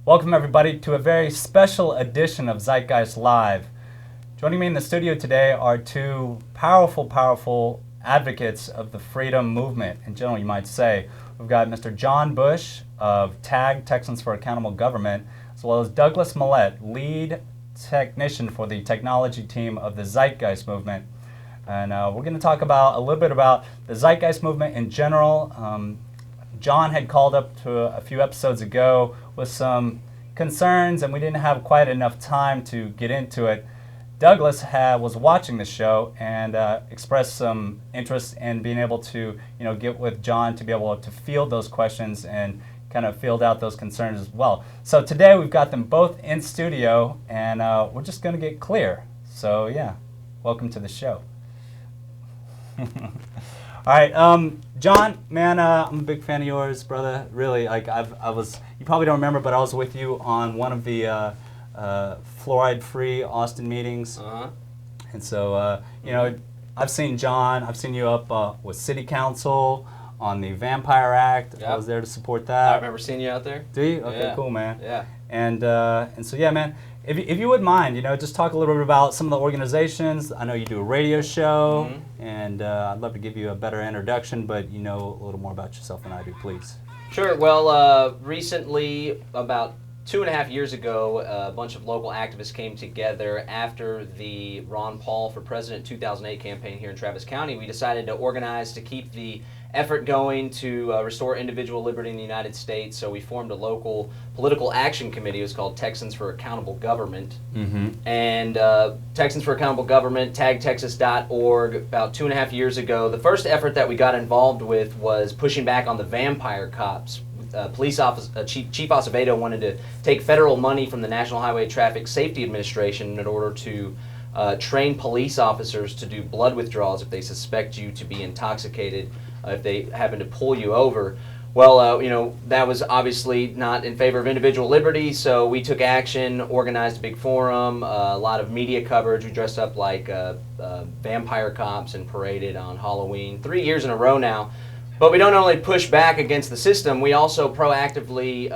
Welcome everybody to a very special edition of Zeitgeist Live. Joining me in the studio today are two powerful advocates of the freedom movement, in general you might say. We've got Mr. John Bush of TAG, Texans for Accountable Government, as well as Douglas Millett, lead technician for the technology team of the Zeitgeist movement. And we're going to talk about a little bit about the Zeitgeist movement in general. John had called up to a few episodes ago with some concerns, and we didn't have quite enough time to get into it. Douglas was watching the show and expressed some interest in being able to, get with John to be able to field those questions and kind of field out those concerns as well. So today we've got them both in studio, and we're just going to get clear. So yeah, welcome to the show. All right, John, man, I'm a big fan of yours, brother. Really, like you probably don't remember, but I was with you on one of the fluoride-free Austin meetings. And so, I've seen John, I've seen you up with City Council on the Vampire Act. Yep. I was there to support that. I remember seeing you out there. Do you? Okay, yeah. Cool, man. Yeah. And so, yeah, man, if you wouldn't mind, just talk a little bit about some of the organizations. I know you do a radio show, and I'd love to give you a better introduction, but you know a little more about yourself than I do, please. Sure. Well, recently, about 2.5 years ago, a bunch of local activists came together after the Ron Paul for President 2008 campaign here in Travis County. We decided to organize to keep the effort going to restore individual liberty in the United States. So we formed a local political action committee. It was called Texans for Accountable Government. And Texans for Accountable Government, tagtexas.org, about 2.5 years ago. The first effort that we got involved with was pushing back on the vampire cops. Chief Acevedo wanted to take federal money from the National Highway Traffic Safety Administration in order to train police officers to do blood withdrawals if they suspect you to be intoxicated, if they happen to pull you over. Well, that was obviously not in favor of individual liberty, so we took action, organized a big forum, a lot of media coverage. We dressed up like vampire cops and paraded on Halloween 3 years in a row now. But we don't only push back against the system, we also proactively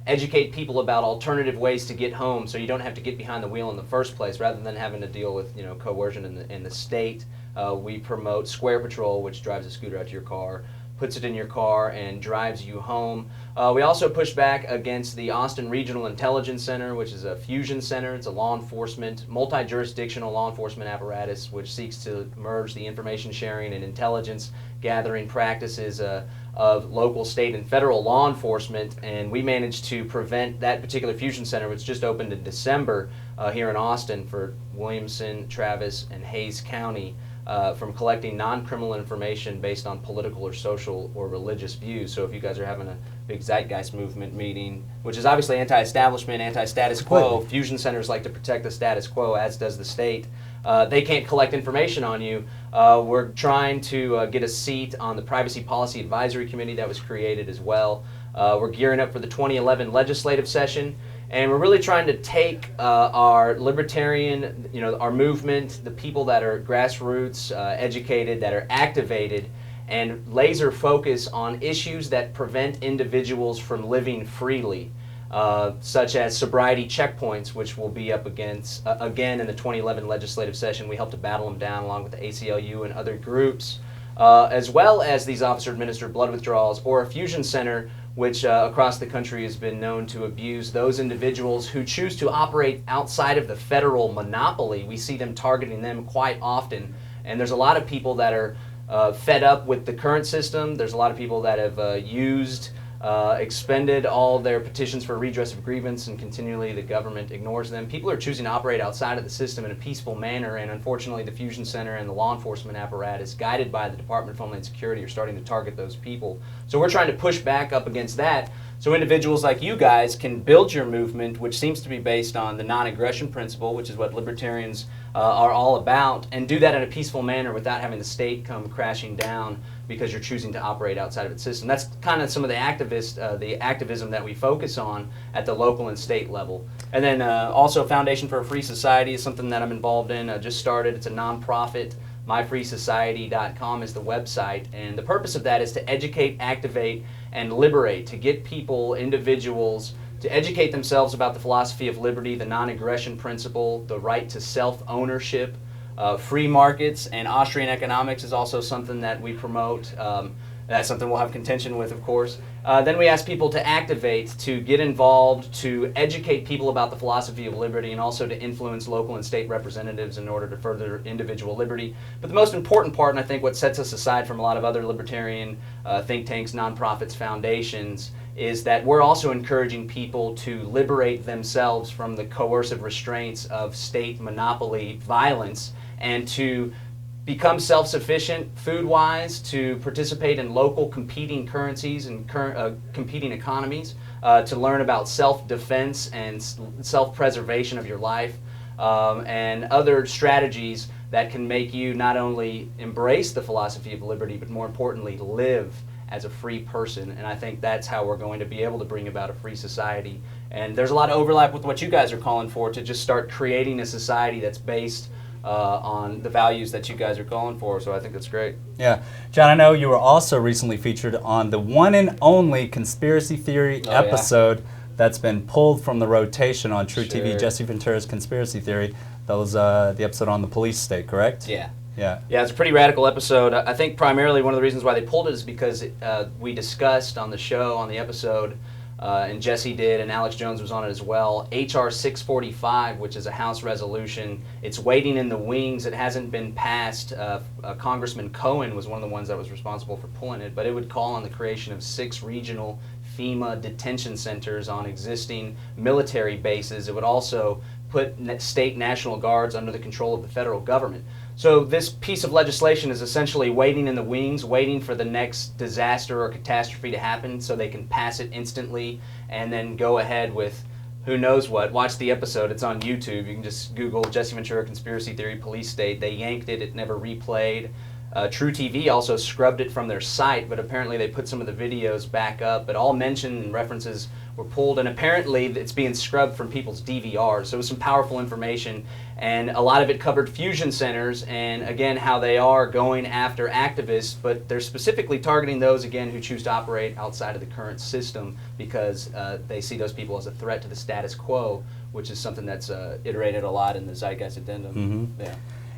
educate people about alternative ways to get home so you don't have to get behind the wheel in the first place rather than having to deal with coercion in the state. We promote Square Patrol, which drives a scooter out to your car, puts it in your car, and drives you home. We also push back against the Austin Regional Intelligence Center, which is a fusion center. It's a law enforcement, multi-jurisdictional law enforcement apparatus which seeks to merge the information sharing and intelligence gathering practices of local, state, and federal law enforcement. And we managed to prevent that particular fusion center, which just opened in December here in Austin for Williamson, Travis, and Hays County, from collecting non-criminal information based on political or social or religious views. So if you guys are having a big Zeitgeist movement meeting, which is obviously anti-establishment, anti-status quo, fusion centers like to protect the status quo, as does the state. They can't collect information on you. We're trying to get a seat on the Privacy Policy Advisory Committee that was created as well. We're gearing up for the 2011 legislative session. And we're really trying to take our libertarian, our movement, the people that are grassroots, educated, that are activated, and laser focus on issues that prevent individuals from living freely, such as sobriety checkpoints, which will be up against, again in the 2011 legislative session. We helped to battle them down along with the ACLU and other groups, as well as these officer-administered blood withdrawals, or a fusion center, which across the country has been known to abuse those individuals who choose to operate outside of the federal monopoly. We see them targeting them quite often. And there's a lot of people that are fed up with the current system. There's a lot of people that have expended all their petitions for redress of grievance, and continually the government ignores them. People are choosing to operate outside of the system in a peaceful manner, and unfortunately the Fusion Center and the law enforcement apparatus, guided by the Department of Homeland Security, are starting to target those people. So we're trying to push back up against that so individuals like you guys can build your movement, which seems to be based on the non-aggression principle, which is what libertarians are all about, and do that in a peaceful manner without having the state come crashing down because you're choosing to operate outside of its system. That's kind of some of the activism that we focus on at the local and state level. And then also Foundation for a Free Society is something that I'm involved in. Just started. It's a nonprofit. MyFreeSociety.com is the website, and the purpose of that is to educate, activate, and liberate, to get people, individuals, to educate themselves about the philosophy of liberty, the non-aggression principle, the right to self-ownership, free markets, and Austrian economics is also something that we promote. That's something we'll have contention with, of course. Then we ask people to activate, to get involved, to educate people about the philosophy of liberty, and also to influence local and state representatives in order to further individual liberty. But the most important part, and I think what sets us aside from a lot of other libertarian think tanks, nonprofits, foundations, is that we're also encouraging people to liberate themselves from the coercive restraints of state monopoly violence and to become self-sufficient food-wise, to participate in local competing currencies and competing economies, to learn about self-defense and self-preservation of your life, and other strategies that can make you not only embrace the philosophy of liberty, but more importantly, live as a free person. And I think that's how we're going to be able to bring about a free society. And there's a lot of overlap with what you guys are calling for, to just start creating a society that's based on the values that you guys are calling for, so I think that's great. Yeah. John, I know you were also recently featured on the one and only conspiracy theory episode that's been pulled from the rotation on True TV, Jesse Ventura's Conspiracy Theory. That was the episode on the police state, correct? Yeah. Yeah. Yeah, it's a pretty radical episode. I think primarily one of the reasons why they pulled it is because we discussed on the show, on the episode, and Jesse did, and Alex Jones was on it as well, H.R. 645, which is a House resolution. It's waiting in the wings. It hasn't been passed. Congressman Cohen was one of the ones that was responsible for pulling it, but it would call on the creation of 6 regional FEMA detention centers on existing military bases. It would also put state National Guards under the control of the federal government. So this piece of legislation is essentially waiting in the wings, waiting for the next disaster or catastrophe to happen so they can pass it instantly and then go ahead with who knows what. Watch the episode. It's on YouTube. You can just Google Jesse Ventura Conspiracy Theory Police State. They yanked it. It never replayed. True TV also scrubbed it from their site, but apparently they put some of the videos back up. But all mention and references were pulled, and apparently it's being scrubbed from people's DVRs. So it was some powerful information, and a lot of it covered fusion centers and, again, how they are going after activists, but they're specifically targeting those, again, who choose to operate outside of the current system because they see those people as a threat to the status quo, which is something that's iterated a lot in the Zeitgeist Addendum. Mm-hmm. Yeah.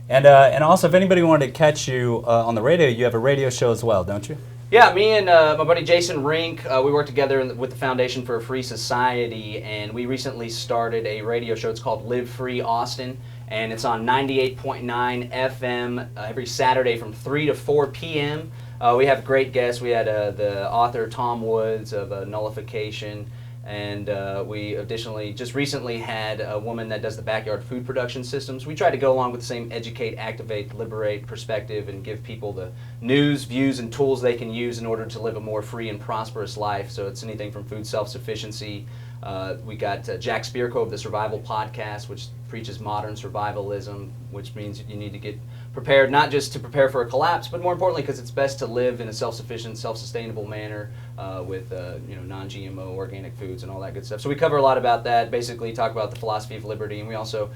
And also, if anybody wanted to catch you on the radio, you have a radio show as well, don't you? Yeah, me and my buddy Jason Rink, we work together with the Foundation for a Free Society, and we recently started a radio show. It's called Live Free Austin, and it's on 98.9 FM every Saturday from 3 to 4 p.m. We have great guests. We had the author Tom Woods of Nullification, and we additionally just recently had a woman that does the backyard food production systems. We try to go along with the same educate, activate, liberate perspective and give people the news, views, and tools they can use in order to live a more free and prosperous life. So it's anything from food self-sufficiency. We got Jacque of the Survival Podcast, which preaches modern survivalism, which means you need to get prepared, not just to prepare for a collapse, but more importantly because it's best to live in a self-sufficient, self-sustainable manner with non-GMO organic foods and all that good stuff. So we cover a lot about that, basically talk about the philosophy of liberty, and we also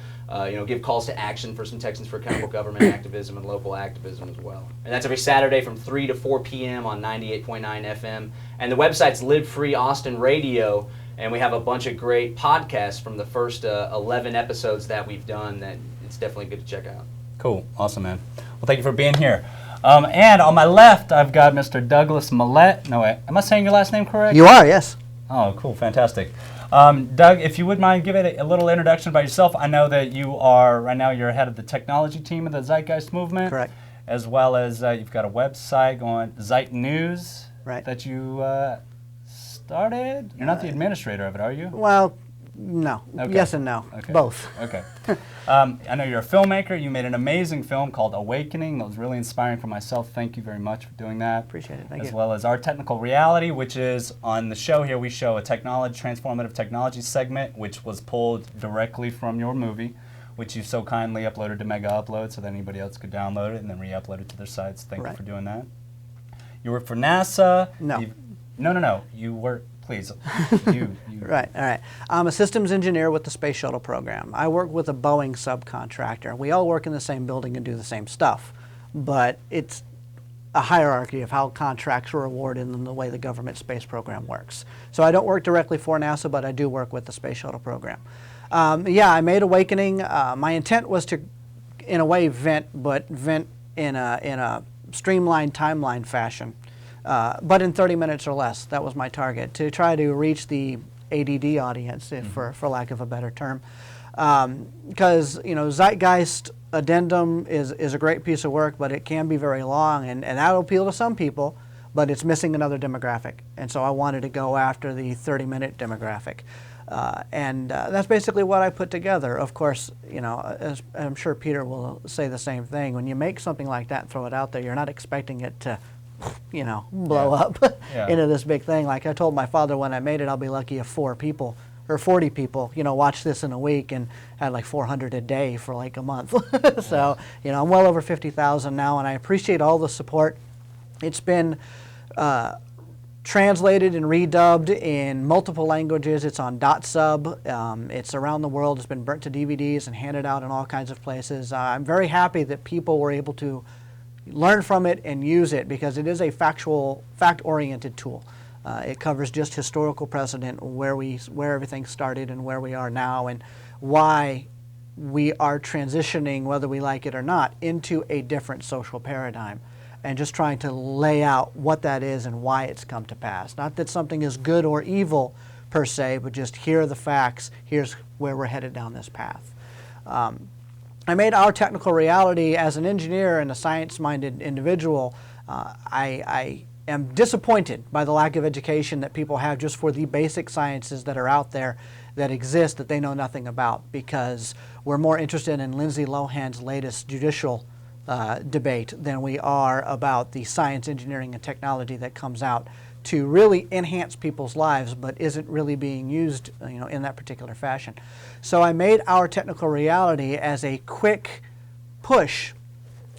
give calls to action for some Texans for Accountable Government activism and local activism as well. And that's every Saturday from 3 to 4 p.m. on 98.9 FM. And the website's Live Free Austin Radio, and we have a bunch of great podcasts from the first 11 episodes that we've done that it's definitely good to check out. Cool. Awesome, man. Well, thank you for being here. And on my left, I've got Mr. Douglas Millett. No, wait. Am I saying your last name correct? You are, yes. Oh, cool. Fantastic. Doug, if you would mind giving a little introduction about yourself. I know that you are, right now, you're head of the technology team of the Zeitgeist Movement. Correct. As well as you've got a website going, Zeit News, right, that you started. You're not the administrator of it, are you? Well, no. Okay. Yes and no. Okay. Both. Okay. I know you're a filmmaker. You made an amazing film called Awakening that was really inspiring for myself. Thank you very much for doing that. Appreciate it. Thank you. As well as Our Technical Reality, which is on the show here. We show a transformative technology segment, which was pulled directly from your movie, which you so kindly uploaded to Mega Upload so that anybody else could download it and then re-upload it to their sites. Thank you for doing that. You work for NASA. No. No. You work, please. You. Right, all right. I'm a systems engineer with the Space Shuttle program. I work with a Boeing subcontractor. We all work in the same building and do the same stuff, but it's a hierarchy of how contracts are awarded and the way the government space program works. So I don't work directly for NASA, but I do work with the space shuttle program. Yeah, I made Awakening. My intent was to, in a way, vent in a streamlined timeline fashion, but in 30 minutes or less. That was my target, to try to reach the ADD audience, for lack of a better term. Because Zeitgeist Addendum is a great piece of work, but it can be very long, and that'll appeal to some people, but it's missing another demographic. And so I wanted to go after the 30-minute demographic. And that's basically what I put together. Of course, as I'm sure Peter will say the same thing, when you make something like that and throw it out there, you're not expecting it to blow up into this big thing. Like I told my father when I made it, I'll be lucky if 4 people or 40 people, watch this in a week, and had like 400 a day for like a month. So, I'm well over 50,000 now, and I appreciate all the support. It's been translated and redubbed in multiple languages. It's on .sub. It's around the world. It's been burnt to DVDs and handed out in all kinds of places. I'm very happy that people were able to learn from it and use it, because it is a fact-oriented tool. It covers just historical precedent, where everything started and where we are now, and why we are transitioning, whether we like it or not, into a different social paradigm, and just trying to lay out what that is and why it's come to pass. Not that something is good or evil per se, but just here are the facts, here's where we're headed down this path. I made Our Technical Reality as an engineer and a science-minded individual. I am disappointed by the lack of education that people have just for the basic sciences that are out there that exist that they know nothing about, because we're more interested in Lindsay Lohan's latest judicial debate than we are about the science, engineering, and technology that comes out to really enhance people's lives but isn't really being used in that particular fashion. So I made Our Technical Reality as a quick push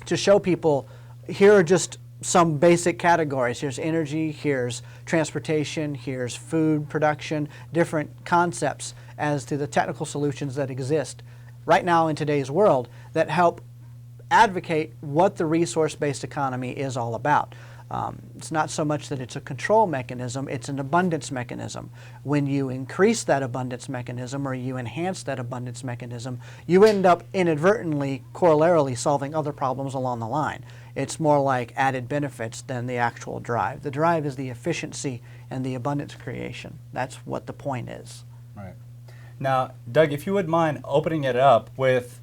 to show people, here are just some basic categories. Here's energy, here's transportation, here's food production, different concepts as to the technical solutions that exist right now in today's world that help advocate what the resource-based economy is all about. It's not so much that it's a control mechanism, it's an abundance mechanism. When you increase that abundance mechanism or you enhance that abundance mechanism, you end up inadvertently, corollarily solving other problems along the line. It's more like added benefits than the actual drive. The drive is the efficiency and the abundance creation. That's what the point is. Right. Now, Doug, if you would mind opening it up with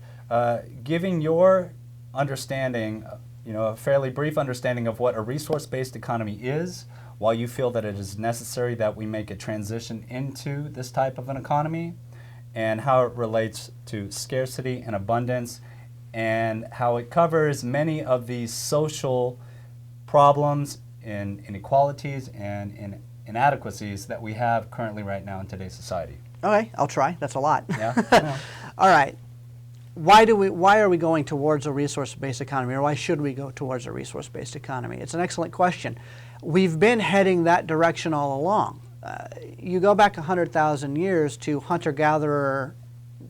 giving your understanding, a fairly brief understanding of what a resource-based economy is, why you feel that it is necessary that we make a transition into this type of an economy, and how it relates to scarcity and abundance, and how it covers many of these social problems and inequalities and inadequacies that we have currently right now in today's society. Okay, I'll try. That's a lot. Yeah. All right. Why are we going towards a resource-based economy, or why should we go towards a resource-based economy? It's an excellent question. We've been heading that direction all along. You go back 100,000 years to hunter-gatherer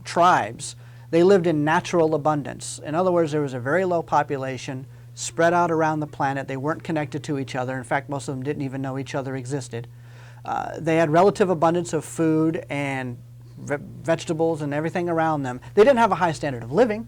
tribes. They lived in natural abundance. In other words, there was a very low population spread out around the planet. They weren't connected to each other. In fact, most of them didn't even know each other existed. They had relative abundance of food and vegetables and everything around them. They didn't have a high standard of living.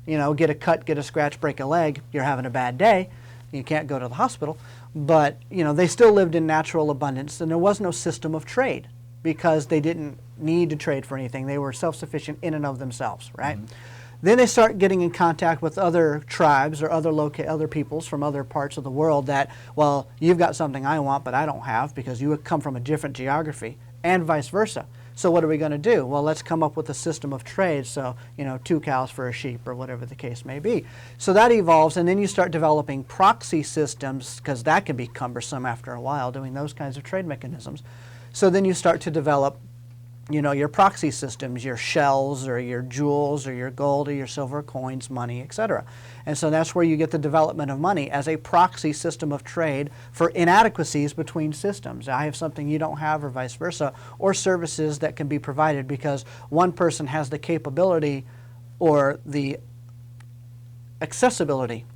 Get a cut, get a scratch, break a leg, you're having a bad day. You can't go to the hospital. But, they still lived in natural abundance, and there was no system of trade because they didn't need to trade for anything. They were self-sufficient in and of themselves, right? Mm-hmm. Then they start getting in contact with other tribes or other peoples from other parts of the world that, well, you've got something I want, but I don't have because you come from a different geography, and vice versa. So what are we going to do? Well, let's come up with a system of trade, so, 2 cows for a sheep or whatever the case may be. So that evolves, and then you start developing proxy systems, because that can be cumbersome after a while, doing those kinds of trade mechanisms. So then you start to develop your proxy systems, your shells or your jewels or your gold or your silver coins, money, etc. And so that's where you get the development of money as a proxy system of trade for inadequacies between systems. I have something you don't have or vice versa, or services that can be provided because one person has the capability or the accessibility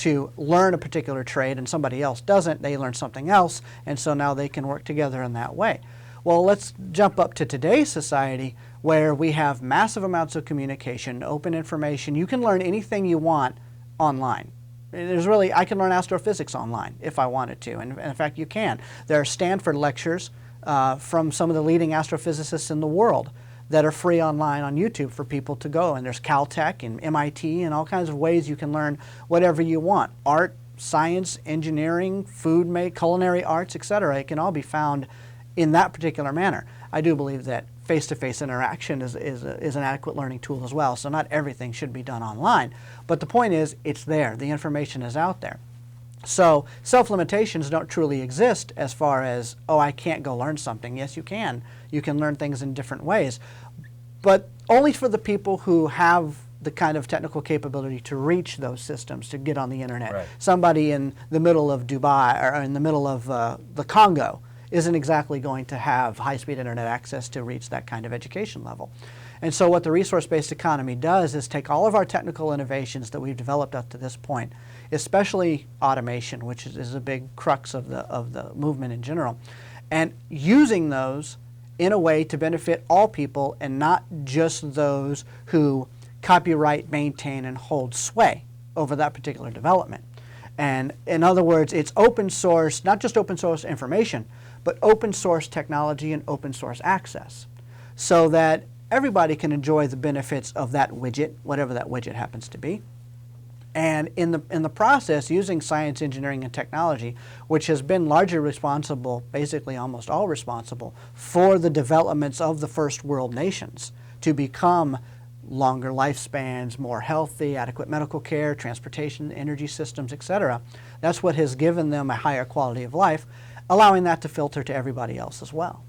to learn a particular trade and somebody else doesn't, they learn something else, and so now they can work together in that way. Well, let's jump up to today's society where we have massive amounts of communication, open information. You can learn anything you want online. I can learn astrophysics online if I wanted to, and in fact you can. There are Stanford lectures from some of the leading astrophysicists in the world that are free online on YouTube for people to go, and there's Caltech and MIT and all kinds of ways you can learn whatever you want. Art, science, engineering, culinary arts, etc. It can all be found in that particular manner. I do believe that face-to-face interaction is an adequate learning tool as well, so not everything should be done online. But the point is, it's there. The information is out there. So self-limitations don't truly exist as far as, oh, I can't go learn something. Yes, you can. You can learn things in different ways, but only for the people who have the kind of technical capability to reach those systems, to get on the internet. Right. Somebody in the middle of Dubai or in the middle of the Congo isn't exactly going to have high-speed internet access to reach that kind of education level. And so what the resource-based economy does is take all of our technical innovations that we've developed up to this point, especially automation, which is a big crux of the movement in general, and using those in a way to benefit all people and not just those who copyright, maintain, and hold sway over that particular development. And in other words, it's open source, not just open source information, but open source technology and open source access, so that everybody can enjoy the benefits of that widget, whatever that widget happens to be. And in the process, using science, engineering, and technology, which has been largely responsible, basically almost all responsible, for the developments of the first world nations to become longer lifespans, more healthy, adequate medical care, transportation, energy systems, etc. That's what has given them a higher quality of life, allowing that to filter to everybody else as well.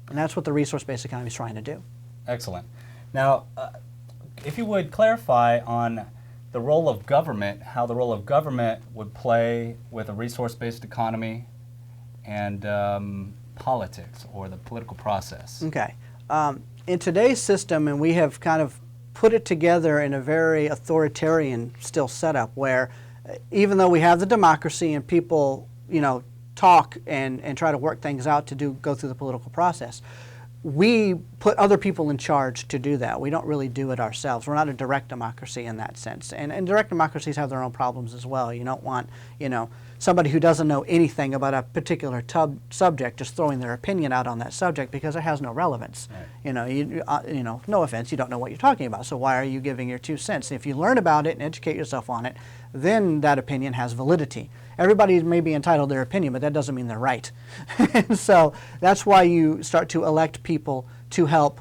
And that's what the resource-based economy is trying to do. Excellent. Now, if you would clarify on the role of government, how the role of government would play with a resource-based economy and politics or the political process. Okay. In today's system, and we have kind of put it together in a very authoritarian still setup where even though we have the democracy and people, talk and try to work things out to go through the political process, we put other people in charge to do that. We don't really do it ourselves. We're not a direct democracy in that sense. And direct democracies have their own problems as well. You don't want, somebody who doesn't know anything about a particular subject just throwing their opinion out on that subject because it has no relevance. Right. No offense, you don't know what you're talking about, so why are you giving your 2 cents? If you learn about it and educate yourself on it, then that opinion has validity. Everybody may be entitled to their opinion, but that doesn't mean they're right. And so that's why you start to elect people to help,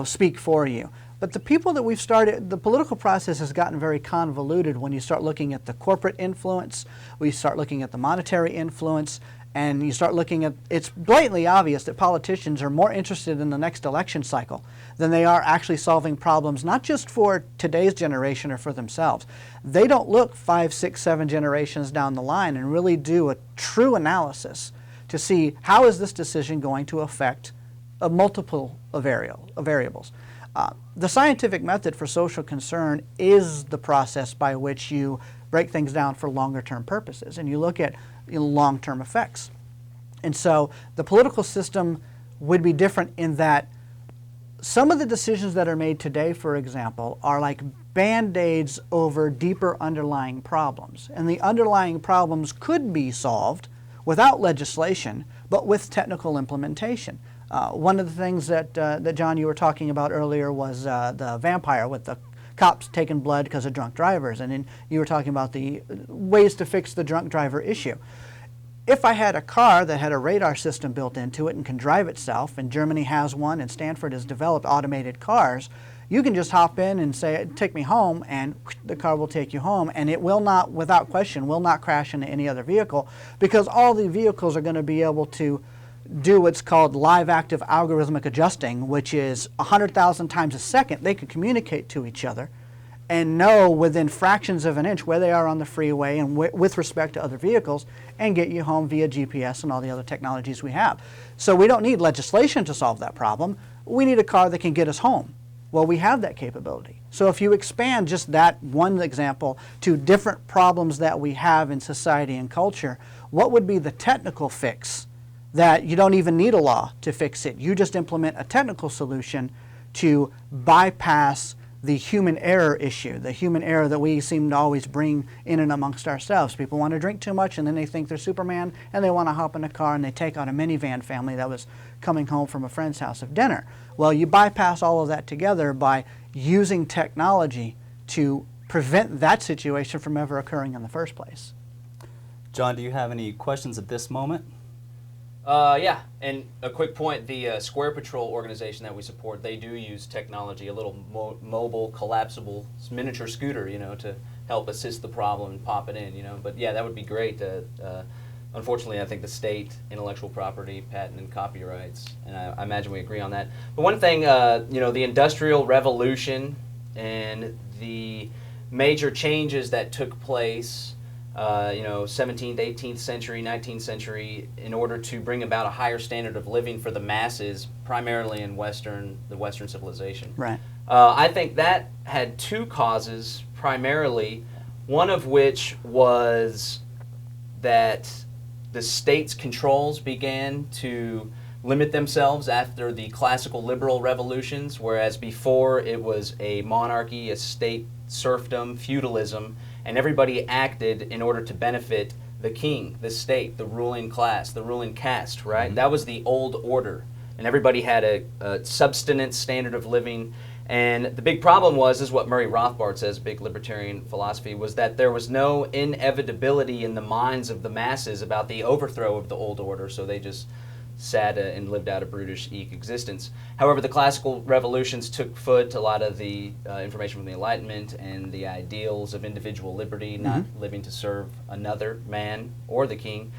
speak for you. But the people that we've started, the political process has gotten very convoluted when you start looking at the corporate influence, we start looking at the monetary influence, and you start looking at, it's blatantly obvious that politicians are more interested in the next election cycle than they are actually solving problems, not just for today's generation or for themselves. They don't look 5, 6, 7 generations down the line and really do a true analysis to see how is this decision going to affect a multiple of variables. The scientific method for social concern is the process by which you break things down for longer term purposes and you look at long term effects. And so the political system would be different in that some of the decisions that are made today, for example, are like band-aids over deeper underlying problems. And the underlying problems could be solved without legislation, but with technical implementation. One of the things that John, you were talking about earlier was the vampire with the cops taking blood because of drunk drivers, and then you were talking about the ways to fix the drunk driver issue. If I had a car that had a radar system built into it and can drive itself, and Germany has one and Stanford has developed automated cars, you can just hop in and say, take me home, and the car will take you home, and it will not, without question, will not crash into any other vehicle because all the vehicles are going to be able to do what's called live active algorithmic adjusting, which is 100,000 times a second. They can communicate to each other and know within fractions of an inch where they are on the freeway and with respect to other vehicles and get you home via GPS and all the other technologies we have. So we don't need legislation to solve that problem. We need a car that can get us home. Well, we have that capability. So if you expand just that one example to different problems that we have in society and culture, what would be the technical fix that you don't even need a law to fix it? You just implement a technical solution to bypass the human error issue, the human error that we seem to always bring in and amongst ourselves. People want to drink too much and then they think they're Superman and they want to hop in a car and they take out a minivan family that was coming home from a friend's house of dinner. Well, you bypass all of that together by using technology to prevent that situation from ever occurring in the first place. John, do you have any questions at this moment? Yeah, and a quick point, the Square Patrol organization that we support, they do use technology, a little mobile, collapsible miniature scooter, to help assist the problem and pop it in, But yeah, that would be great. Unfortunately, I think the state, intellectual property, patent, and copyrights, and I imagine we agree on that. But one thing, the Industrial Revolution and the major changes that took place 17th, 18th century, 19th century, in order to bring about a higher standard of living for the masses, primarily in the Western civilization. Right. I think that had two causes, primarily, one of which was that the state's controls began to limit themselves after the classical liberal revolutions, whereas before it was a monarchy, a state serfdom, feudalism, and everybody acted in order to benefit the king, the state, the ruling class, the ruling caste, right? Mm-hmm. That was the old order, and everybody had a subsistence standard of living. And the big problem is what Murray Rothbard says, big libertarian philosophy, was that there was no inevitability in the minds of the masses about the overthrow of the old order, so they just sat and lived out a brutish existence. However, the classical revolutions took foot. A lot of the information from the Enlightenment and the ideals of individual liberty, not living to serve another man or the king,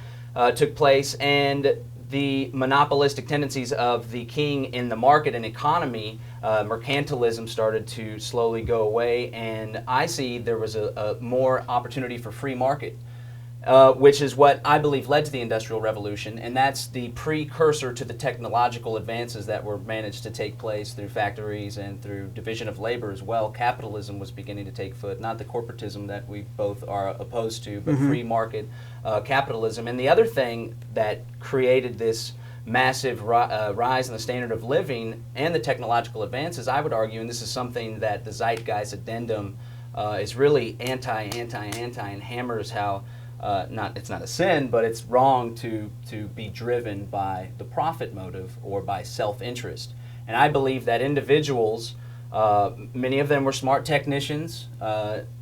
took place, and the monopolistic tendencies of the king in the market and economy, mercantilism started to slowly go away, and I see there was a more opportunity for free market. Which is what I believe led to the Industrial Revolution, and that's the precursor to the technological advances that were managed to take place through factories and through division of labor as well. Capitalism was beginning to take foot, not the corporatism that we both are opposed to, but free market capitalism. And the other thing that created this massive rise in the standard of living and the technological advances, I would argue, and this is something that the Zeitgeist Addendum is really anti, and hammers how it's not a sin, but it's wrong to be driven by the profit motive or by self-interest. And I believe that individuals, many of them were smart technicians,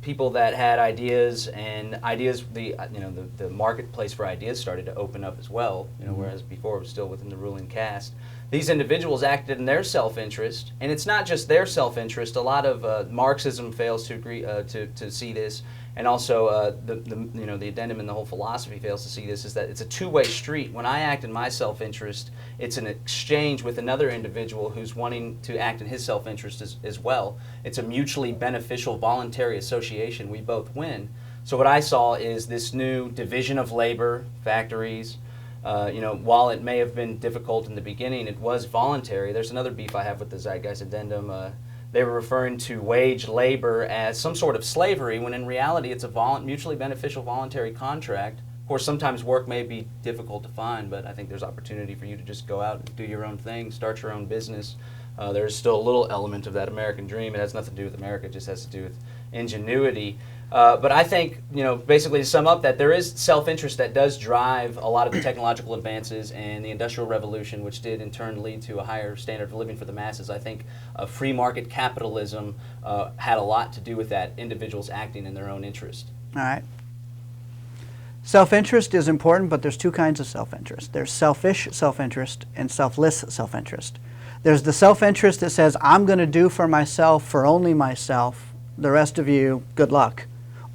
people that had ideas, and ideas, the marketplace for ideas started to open up as well, whereas before it was still within the ruling caste. These individuals acted in their self-interest, and it's not just their self-interest. A lot of Marxism fails to agree to see this, and also the addendum and the whole philosophy fails to see this, is that it's a two-way street. When I act in my self-interest, it's an exchange with another individual who's wanting to act in his self-interest as well. It's a mutually beneficial voluntary association. We both win. So what I saw is this new division of labor, factories. While it may have been difficult in the beginning, it was voluntary. There's another beef I have with the Zeitgeist Addendum. They were referring to wage labor as some sort of slavery, when in reality it's a mutually beneficial voluntary contract. Of course, sometimes work may be difficult to find, but I think there's opportunity for you to just go out and do your own thing, start your own business. There's still a little element of that American dream. It has nothing to do with America. It just has to do with ingenuity. But I think, basically to sum up, that there is self-interest that does drive a lot of the technological advances and the Industrial Revolution, which did in turn lead to a higher standard of living for the masses. I think free market capitalism had a lot to do with that, individuals acting in their own interest. All right. Self-interest is important, but there's two kinds of self-interest. There's selfish self-interest and selfless self-interest. There's the self-interest that says, I'm going to do for myself, for only myself, the rest of you, good luck.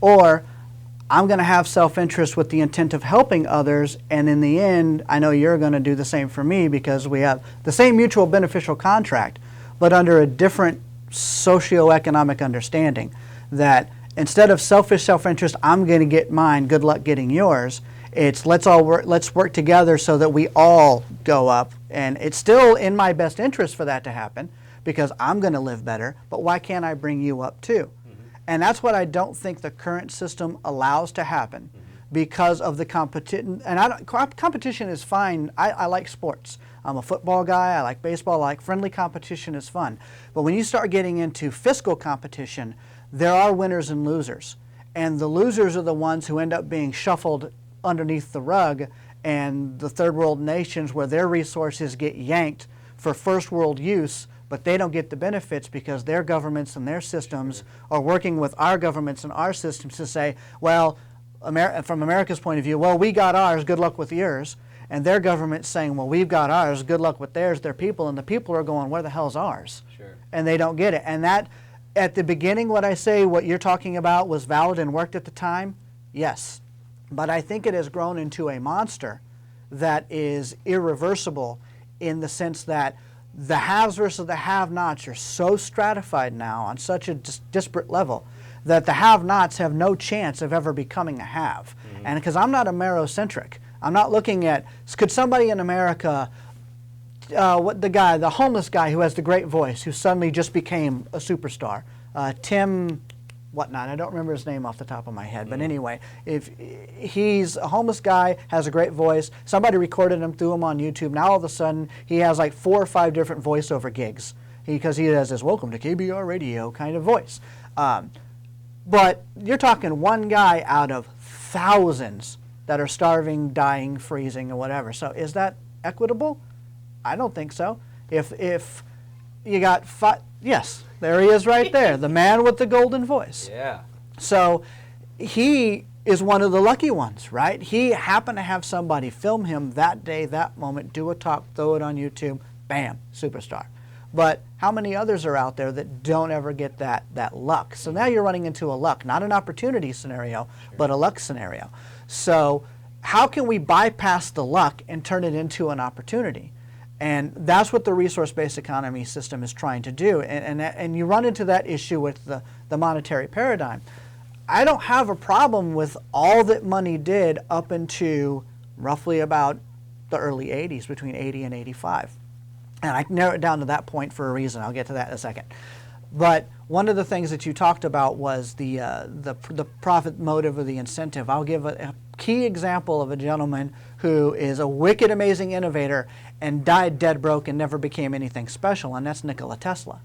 Or, I'm going to have self-interest with the intent of helping others, and in the end, I know you're going to do the same for me, because we have the same mutual beneficial contract, but under a different socioeconomic understanding. That instead of selfish self-interest, I'm going to get mine, good luck getting yours, it's let's work together so that we all go up. And it's still in my best interest for that to happen, because I'm going to live better, but why can't I bring you up too? And that's what I don't think the current system allows to happen because of the competition. And competition is fine. I like sports. I'm a football guy. I like baseball. I like friendly competition is fun. But when you start getting into fiscal competition, there are winners and losers. And the losers are the ones who end up being shuffled underneath the rug, and the third world nations where their resources get yanked for first world use, but they don't get the benefits because their governments and their systems are working with our governments and our systems to say, well, from America's point of view, well, we got ours, good luck with yours. And their government's saying, well, we've got ours, good luck with theirs, their people, and the people are going, where the hell's ours? Sure. And they don't get it. And that, at the beginning, what I say, what you're talking about was valid and worked at the time, yes. But I think it has grown into a monster that is irreversible in the sense that the haves versus the have-nots are so stratified now on such a disparate level that the have-nots have no chance of ever becoming a have. And because I'm not Amerocentric, I'm not looking at, could somebody in America, the homeless guy who has the great voice, who suddenly just became a superstar, Tim whatnot, I don't remember his name off the top of my head, but anyway, if he's a homeless guy, has a great voice, somebody recorded him, threw him on YouTube, now all of a sudden he has like 4 or 5 different voiceover gigs because he has this welcome to KBR radio kind of voice. But you're talking one guy out of thousands that are starving, dying, freezing, or whatever. So is that equitable? I don't think so. If you got yes, there he is right there, the man with the golden voice. Yeah. So he is one of the lucky ones, right? He happened to have somebody film him that day, that moment, do a talk, throw it on YouTube, bam, superstar. But how many others are out there that don't ever get that luck? So now you're running into a luck, not an opportunity scenario, but a luck scenario. So how can we bypass the luck and turn it into an opportunity? And that's what the resource-based economy system is trying to do. And you run into that issue with the monetary paradigm. I don't have a problem with all that money did up into roughly about the early 80s, between 80 and 85. And I narrow it down to that point for a reason. I'll get to that in a second. But one of the things that you talked about was the profit motive or the incentive. I'll give a key example of a gentleman who is a wicked, amazing innovator and died dead broke and never became anything special, and that's Nikola Tesla.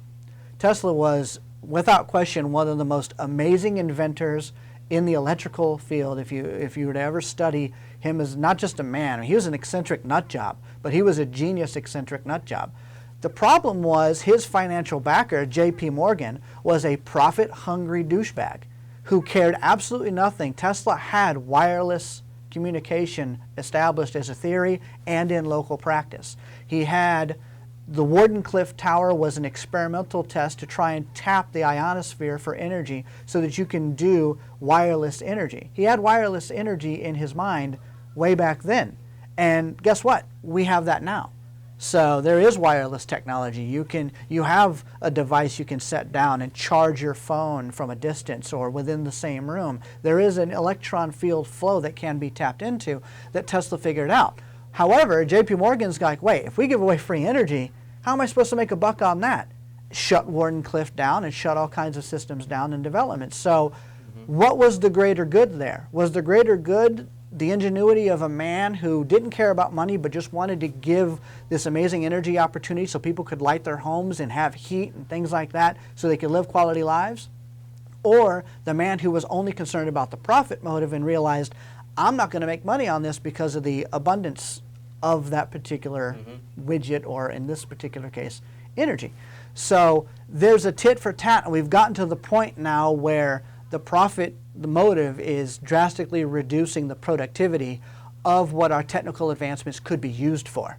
Tesla was, without question, one of the most amazing inventors in the electrical field. If you were to ever study him as not just a man, he was an eccentric nut job, but he was a genius eccentric nut job. The problem was his financial backer, J.P. Morgan, was a profit-hungry douchebag who cared absolutely nothing. Tesla had wireless communication established as a theory and in local practice. He had the Wardenclyffe Tower was an experimental test to try and tap the ionosphere for energy so that you can do wireless energy. He had wireless energy in his mind way back then. And guess what? We have that now. So there is wireless technology. You have a device you can set down and charge your phone from a distance or within the same room. There is an electron field flow that can be tapped into that Tesla figured out. However, JP Morgan's like, wait, if we give away free energy, how am I supposed to make a buck on that? Shut Wardenclyffe down and shut all kinds of systems down in development. So what was the greater good there? Was the greater good the ingenuity of a man who didn't care about money but just wanted to give this amazing energy opportunity so people could light their homes and have heat and things like that so they could live quality lives? Or the man who was only concerned about the profit motive and realized, I'm not going to make money on this because of the abundance of that particular widget, or in this particular case, energy. So there's a tit for tat, and we've gotten to the point now where the profit, the motive, is drastically reducing the productivity of what our technical advancements could be used for.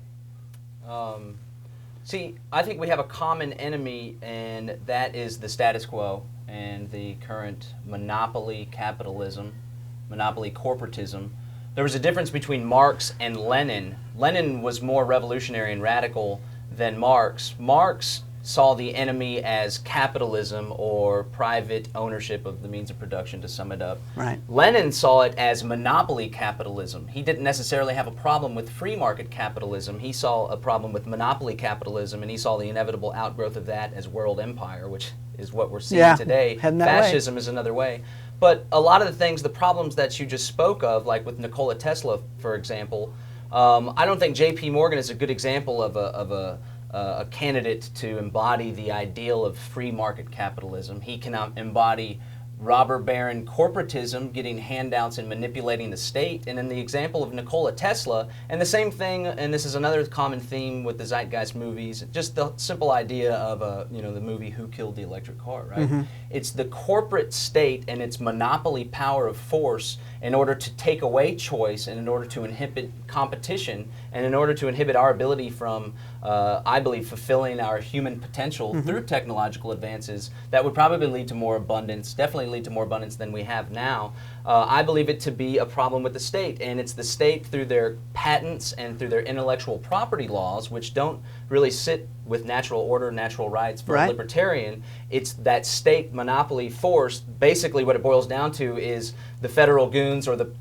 See, I think we have a common enemy, and that is the status quo and the current monopoly capitalism, monopoly corporatism. There was a difference between Marx and Lenin. Lenin was more revolutionary and radical than Marx. Marx saw the enemy as capitalism or private ownership of the means of production, to sum it up. Right. Lenin saw it as monopoly capitalism. He didn't necessarily have a problem with free market capitalism. He saw a problem with monopoly capitalism, and he saw the inevitable outgrowth of that as world empire, which is what we're seeing today. Fascism is another way. But a lot of the things, the problems that you just spoke of, like with Nikola Tesla, for example, I don't think J.P. Morgan is a good example of a candidate to embody the ideal of free market capitalism. He cannot embody robber baron corporatism, getting handouts and manipulating the state. And in the example of Nikola Tesla, and the same thing, and this is another common theme with the Zeitgeist movies, just the simple idea of the movie Who Killed the Electric Car, right? Mm-hmm. It's the corporate state and its monopoly power of force in order to take away choice and in order to inhibit competition and in order to inhibit our ability from, I believe, fulfilling our human potential through technological advances that would probably lead to more abundance, definitely lead to more abundance than we have now. I believe it to be a problem with the state, and it's the state through their patents and through their intellectual property laws, which don't really sit with natural order, natural rights for a libertarian. It's that state monopoly force. Basically what it boils down to is the federal goons or the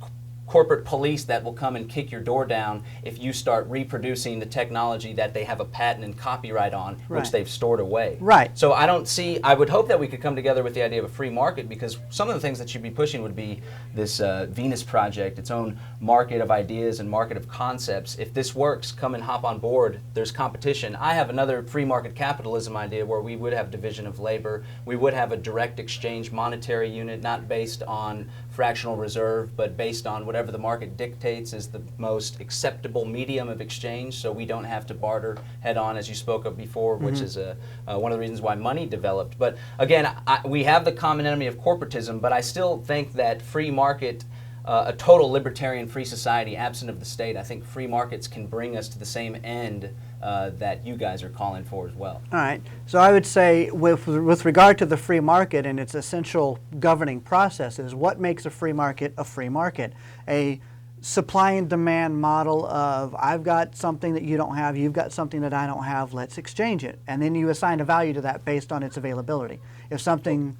corporate police that will come and kick your door down if you start reproducing the technology that they have a patent and copyright on, which they've stored away. Right. So I would hope that we could come together with the idea of a free market, because some of the things that you'd be pushing would be this Venus Project, its own market of ideas and market of concepts. If this works, come and hop on board. There's competition. I have another free market capitalism idea where we would have division of labor. We would have a direct exchange monetary unit, not based on fractional reserve, but based on whatever the market dictates is the most acceptable medium of exchange, so we don't have to barter head-on, as you spoke of before, which is one of the reasons why money developed. But again, we have the common enemy of corporatism, but I still think that free market, a total libertarian free society absent of the state, I think free markets can bring us to the same end that you guys are calling for as well. All right. So I would say with regard to the free market and its essential governing processes, what makes a free market a free market? A supply and demand model of I've got something that you don't have, you've got something that I don't have, let's exchange it. And then you assign a value to that based on its availability. If something...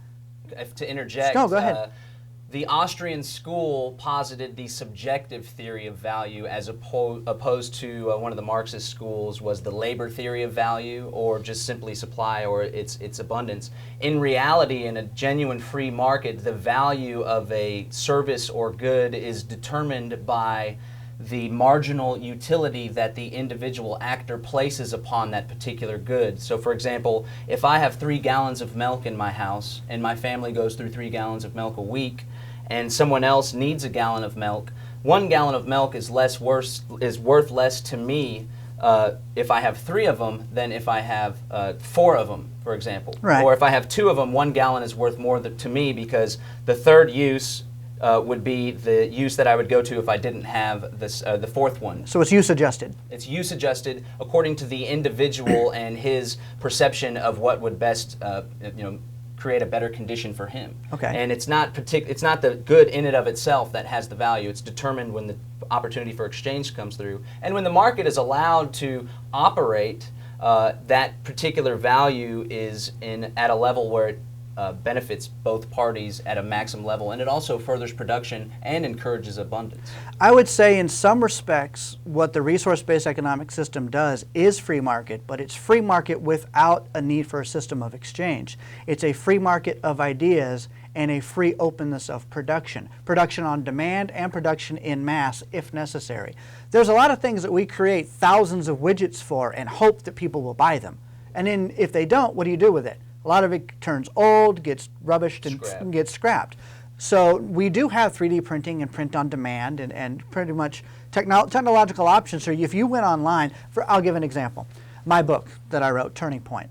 To interject, no, go ahead. The Austrian school posited the subjective theory of value as opposed to one of the Marxist schools was the labor theory of value, or just simply supply or its abundance. In reality, in a genuine free market, the value of a service or good is determined by the marginal utility that the individual actor places upon that particular good. So for example, if I have 3 gallons of milk in my house and my family goes through 3 gallons of milk a week, and someone else needs a gallon of milk, 1 gallon of milk is worth less to me if I have 3 of them than if I have 4 of them, for example. Right. Or if I have 2 of them, 1 gallon is worth more to me because the third use would be the use that I would go to if I didn't have this, the 4th one. So it's use adjusted. It's use adjusted according to the individual and his perception of what would best, create a better condition for him. Okay. And it's not the good in and of itself that has the value. It's determined when the opportunity for exchange comes through, and when the market is allowed to operate. That particular value is at a level where it benefits both parties at a maximum level, and it also furthers production and encourages abundance. I would say in some respects what the resource-based economic system does is free market, but it's free market without a need for a system of exchange. It's a free market of ideas and a free openness of production. Production on demand and production in mass if necessary. There's a lot of things that we create thousands of widgets for and hope that people will buy them. And then if they don't, what do you do with it? A lot of it turns old, gets rubbished, and gets scrapped. So we do have 3D printing and print on demand and pretty much technological options. So if you went online, I'll give an example. My book that I wrote, Turning Point,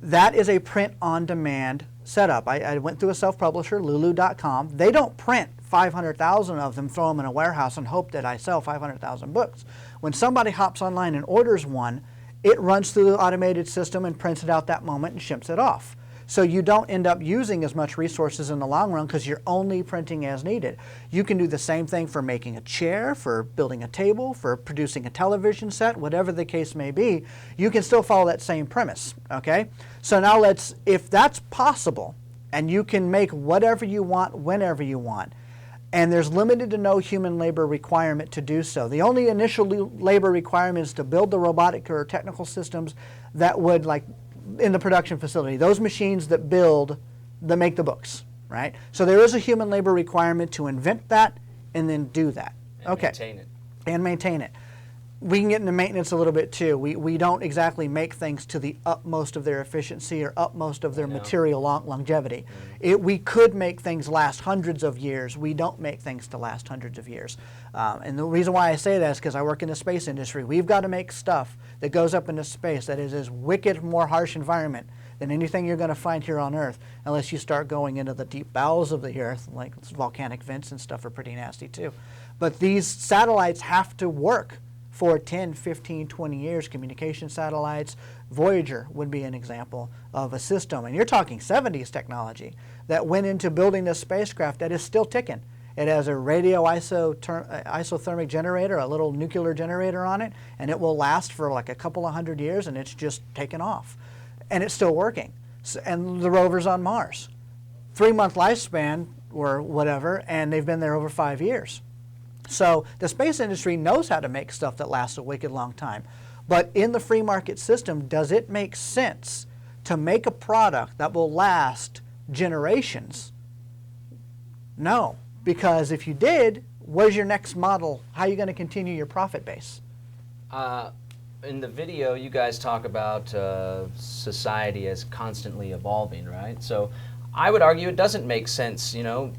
that is a print on demand setup. I went through a self-publisher, lulu.com. They don't print 500,000 of them, throw them in a warehouse and hope that I sell 500,000 books. When somebody hops online and orders one, it runs through the automated system and prints it out that moment and ships it off. So you don't end up using as much resources in the long run because you're only printing as needed. You can do the same thing for making a chair, for building a table, for producing a television set, whatever the case may be. You can still follow that same premise, okay? So now if that's possible, and you can make whatever you want, whenever you want, and there's limited to no human labor requirement to do so. The only initial labor requirement is to build the robotic or technical systems that would, like in the production facility, those machines that make the books, right? So there is a human labor requirement to invent that and then do that. And maintain it. And maintain it. We can get into maintenance a little bit too. We don't exactly make things to the utmost of their efficiency or utmost of their material longevity. We could make things last hundreds of years. We don't make things to last hundreds of years. And the reason why I say that is because I work in the space industry. We've got to make stuff that goes up into space that is as wicked, more harsh environment than anything you're going to find here on Earth, unless you start going into the deep bowels of the Earth, like volcanic vents and stuff are pretty nasty too. But these satellites have to work for 10, 15, 20 years. Communication satellites, Voyager would be an example of a system. And you're talking 70s technology that went into building this spacecraft that is still ticking. It has a isothermic generator, a little nuclear generator on it, and it will last for like a couple of hundred years, and it's just taken off. And it's still working. And the rover's on Mars. 3-month lifespan or whatever, and they've been there over 5 years. So the space industry knows how to make stuff that lasts a wicked long time. But in the free market system, does it make sense to make a product that will last generations? No, because if you did, where's your next model? How are you going to continue your profit base? In the video, you guys talk about society as constantly evolving, right? So I would argue it doesn't make sense, you know.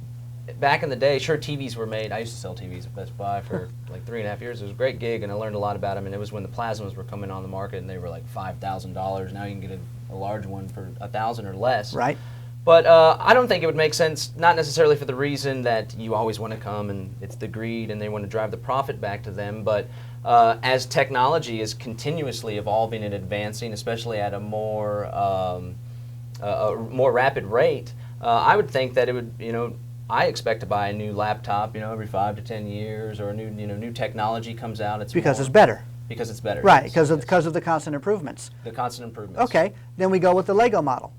Back in the day, sure, TVs were made. I used to sell TVs at Best Buy for like 3.5 years. It was a great gig, and I learned a lot about them. And it was when the plasmas were coming on the market, and they were like $5,000. Now you can get a large one for $1,000 or less. Right. But I don't think it would make sense, not necessarily for the reason that you always want to come and it's the greed and they want to drive the profit back to them, but as technology is continuously evolving and advancing, especially at a more rapid rate, I would think that it would, you know, I expect to buy a new laptop, you know, every 5 to 10 years, or a new technology comes out. It's because it's better. Because it's better. Right, yes, because of the constant improvements. The constant improvements. Okay, then we go with the Lego model.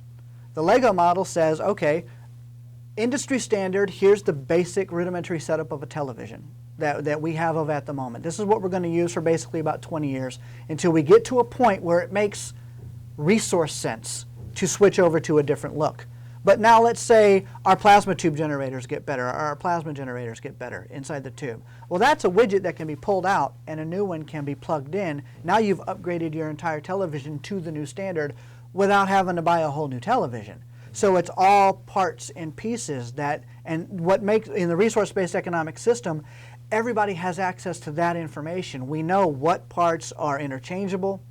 The Lego model says, okay, industry standard, here's the basic rudimentary setup of a television that we have of at the moment. This is what we're going to use for basically about 20 years until we get to a point where it makes resource sense to switch over to a different look. But now let's say our plasma tube generators get better, our plasma generators get better inside the tube. Well, that's a widget that can be pulled out and a new one can be plugged in. Now you've upgraded your entire television to the new standard without having to buy a whole new television. So it's all parts and pieces and what makes, in the resource-based economic system, everybody has access to that information. We know what parts are interchangeable.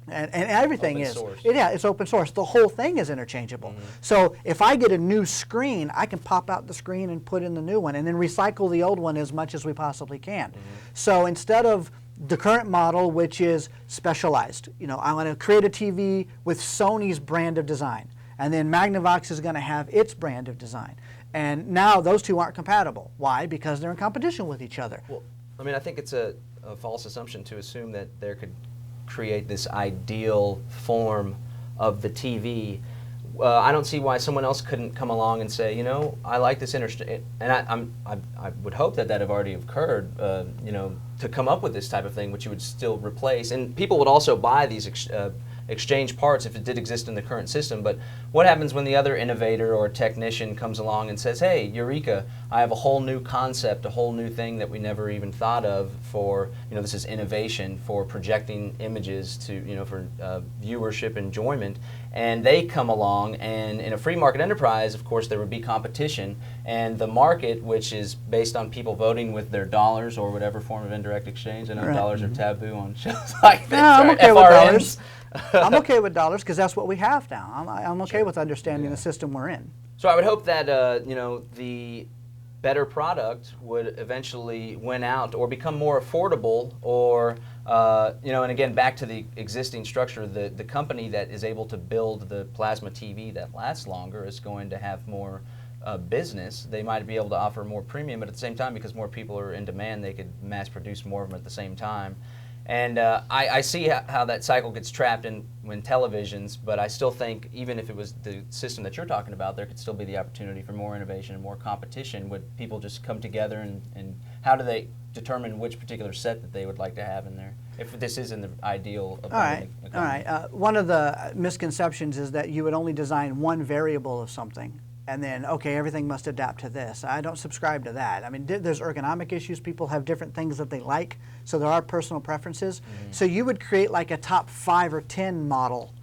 And everything is. Yeah, it's open source. The whole thing is interchangeable. So if I get a new screen, I can pop out the screen and put in the new one and then recycle the old one as much as we possibly can. So instead of the current model, which is specialized, you know, I want to create a TV with Sony's brand of design, and then Magnavox is going to have its brand of design. And now those two aren't compatible. Why? Because they're in competition with each other. Well, I mean, I think it's a false assumption to assume that there could create this ideal form of the TV. I don't see why someone else couldn't come along and say, you know, I like this and I would hope that have already occurred, you know, to come up with this type of thing, which you would still replace. And people would also buy these exchange parts if it did exist in the current system. But what happens when the other innovator or technician comes along and says, hey, eureka, I have a whole new concept, a whole new thing that we never even thought of for, you know, this is innovation for projecting images to, you know, for viewership enjoyment. And they come along, and in a free market enterprise, of course, there would be competition. And the market, which is based on people voting with their dollars or whatever form of indirect exchange. I know dollars are taboo on shows like this. No, I'm okay with dollars. I'm okay with dollars because that's what we have now. I'm okay with understanding the system we're in. So I would hope that you know, the better product would eventually win out or become more affordable, or and again, back to the existing structure, the company that is able to build the plasma TV that lasts longer is going to have more business. They might be able to offer more premium, but at the same time, because more people are in demand, they could mass produce more of them at the same time. And I see how that cycle gets trapped in televisions, but I still think even if it was the system that you're talking about, there could still be the opportunity for more innovation and more competition. Would people just come together, and how do they determine which particular set that they would like to have in there, if this isn't the ideal of All right. One of the misconceptions is that you would only design one variable of something, and then, okay, everything must adapt to this. I don't subscribe to that. I mean, there's ergonomic issues. People have different things that they like, so there are personal preferences. So you would create like a top 5 or 10 model,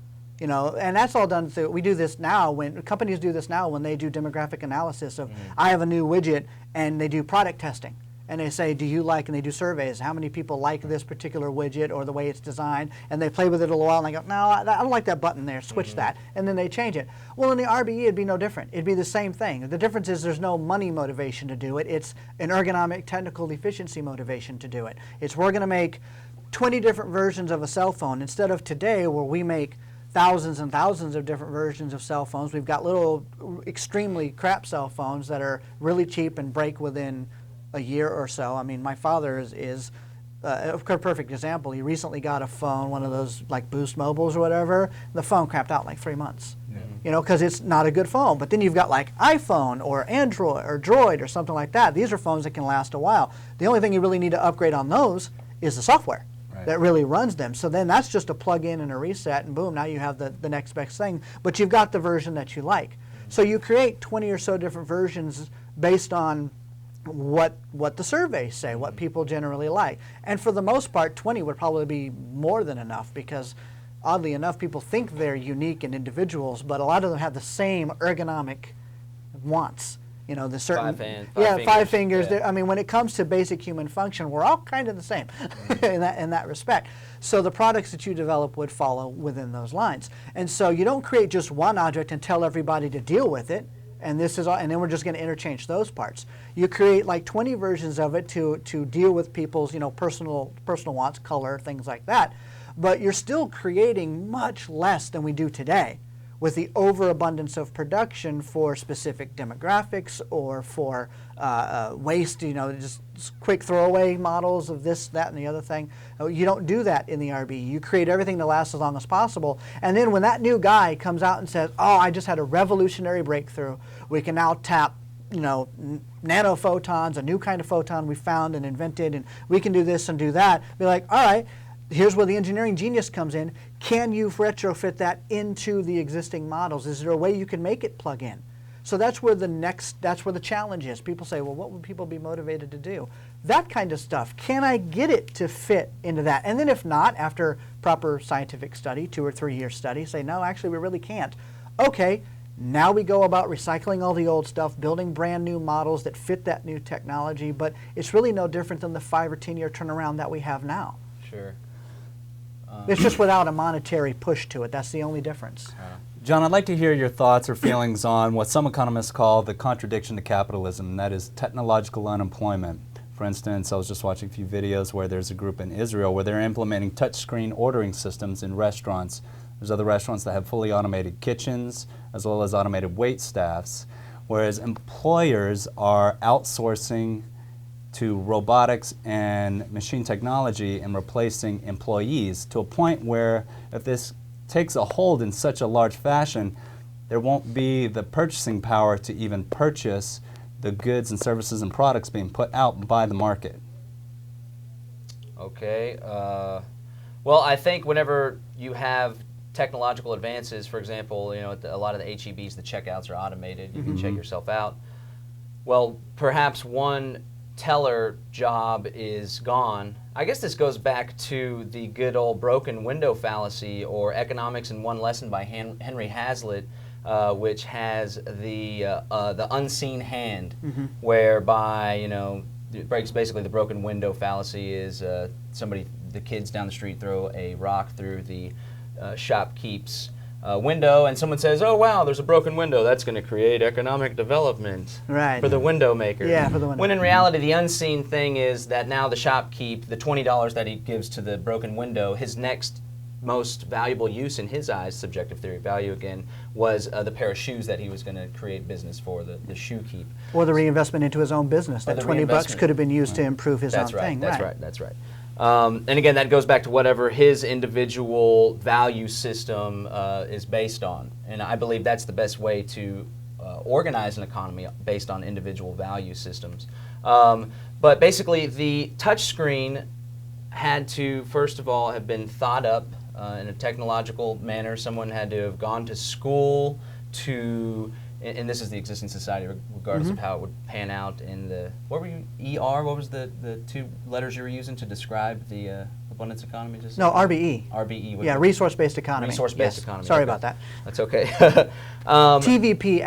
and that's all done through, we do this now, when companies do this now when they do demographic analysis of, I have a new widget, and they do product testing. And they say, do you like, and they do surveys, how many people like this particular widget or the way it's designed, and they play with it a little while, and they go, no, I don't like that button there, switch that, and then they change it. Well, in the RBE, it'd be no different. It'd be the same thing. The difference is there's no money motivation to do it. It's an ergonomic, technical efficiency motivation to do it. It's, we're going to make 20 different versions of a cell phone instead of today where we make thousands and thousands of different versions of cell phones. We've got little extremely crap cell phones that are really cheap and break within a year or so. I mean, my father is a perfect example. He recently got a phone, one of those like Boost Mobiles or whatever. The phone crapped out in like 3 months, because it's not a good phone. But then you've got like iPhone or Android or Droid or something like that. These are phones that can last a while. The only thing you really need to upgrade on those is the software that really runs them. So then that's just a plug-in and a reset, and boom, now you have the next best thing. But you've got the version that you like. So you create 20 or so different versions based on what the surveys say, what people generally like. And for the most part, 20 would probably be more than enough, because oddly enough, people think they're unique and individuals, but a lot of them have the same ergonomic wants. The certain five fingers. Yeah. I mean, when it comes to basic human function, we're all kind of the same in that respect. So the products that you develop would follow within those lines. And so you don't create just one object and tell everybody to deal with it. And this is all, and then we're just going to interchange those parts. You create like 20 versions of it to deal with people's personal wants, color, things like that. But you're still creating much less than we do today, with the overabundance of production for specific demographics or for waste. Just quick throwaway models of this, that, and the other thing. You don't do that in the RB. You create everything to last as long as possible. And then when that new guy comes out and says, oh, I just had a revolutionary breakthrough, we can now tap nanophotons, a new kind of photon we found and invented, and we can do this and do that. Be like, all right, here's where the engineering genius comes in. Can you retrofit that into the existing models? Is there a way you can make it plug in? So that's where the challenge is. People say, well, what would people be motivated to do? That kind of stuff. Can I get it to fit into that? And then if not, after proper scientific study, 2 or 3 year study, say, no, actually we really can't. Okay, now we go about recycling all the old stuff, building brand new models that fit that new technology, but it's really no different than the 5 or 10 year turnaround that we have now. Sure. It's just without a monetary push to it. That's the only difference. John, I'd like to hear your thoughts or feelings on what some economists call the contradiction to capitalism, and that is technological unemployment. For instance, I was just watching a few videos where there's a group in Israel where they're implementing touchscreen ordering systems in restaurants. There's other restaurants that have fully automated kitchens as well as automated wait staffs, whereas employers are outsourcing to robotics and machine technology and replacing employees, to a point where if this takes a hold in such a large fashion, there won't be the purchasing power to even purchase the goods and services and products being put out by the market. Okay. Well, I think whenever you have technological advances, for example, at a lot of the HEBs, the checkouts are automated. You can check yourself out. Well, perhaps one teller job is gone. I guess this goes back to the good old broken window fallacy, or Economics in One Lesson by Henry Hazlitt, which has the unseen hand, whereby it breaks basically the broken window fallacy is the kids down the street throw a rock through the shopkeep's window, and someone says, "Oh wow, there's a broken window. That's going to create economic development for the window maker." Yeah, for the window. When in reality, the unseen thing is that now the shopkeep, the $20 that he gives to the broken window, his next most valuable use in his eyes, subjective theory of value again, was the pair of shoes that he was going to create business for, the shoe keep. Or the reinvestment into his own business. That $20 could have been used to improve his own thing. That's right. And again, that goes back to whatever his individual value system is based on. And I believe that's the best way to organize an economy based on individual value systems. But basically, the touchscreen had to, first of all, have been thought up in a technological manner. Someone had to have gone to school to, and this is the existing society, regardless of how it would pan out in the, what were you, ER? What was the two letters you were using to describe the abundance economy? No, RBE. RBE. Yeah, resource-based economy. Resource-based economy. Sorry about that. That's okay. TVP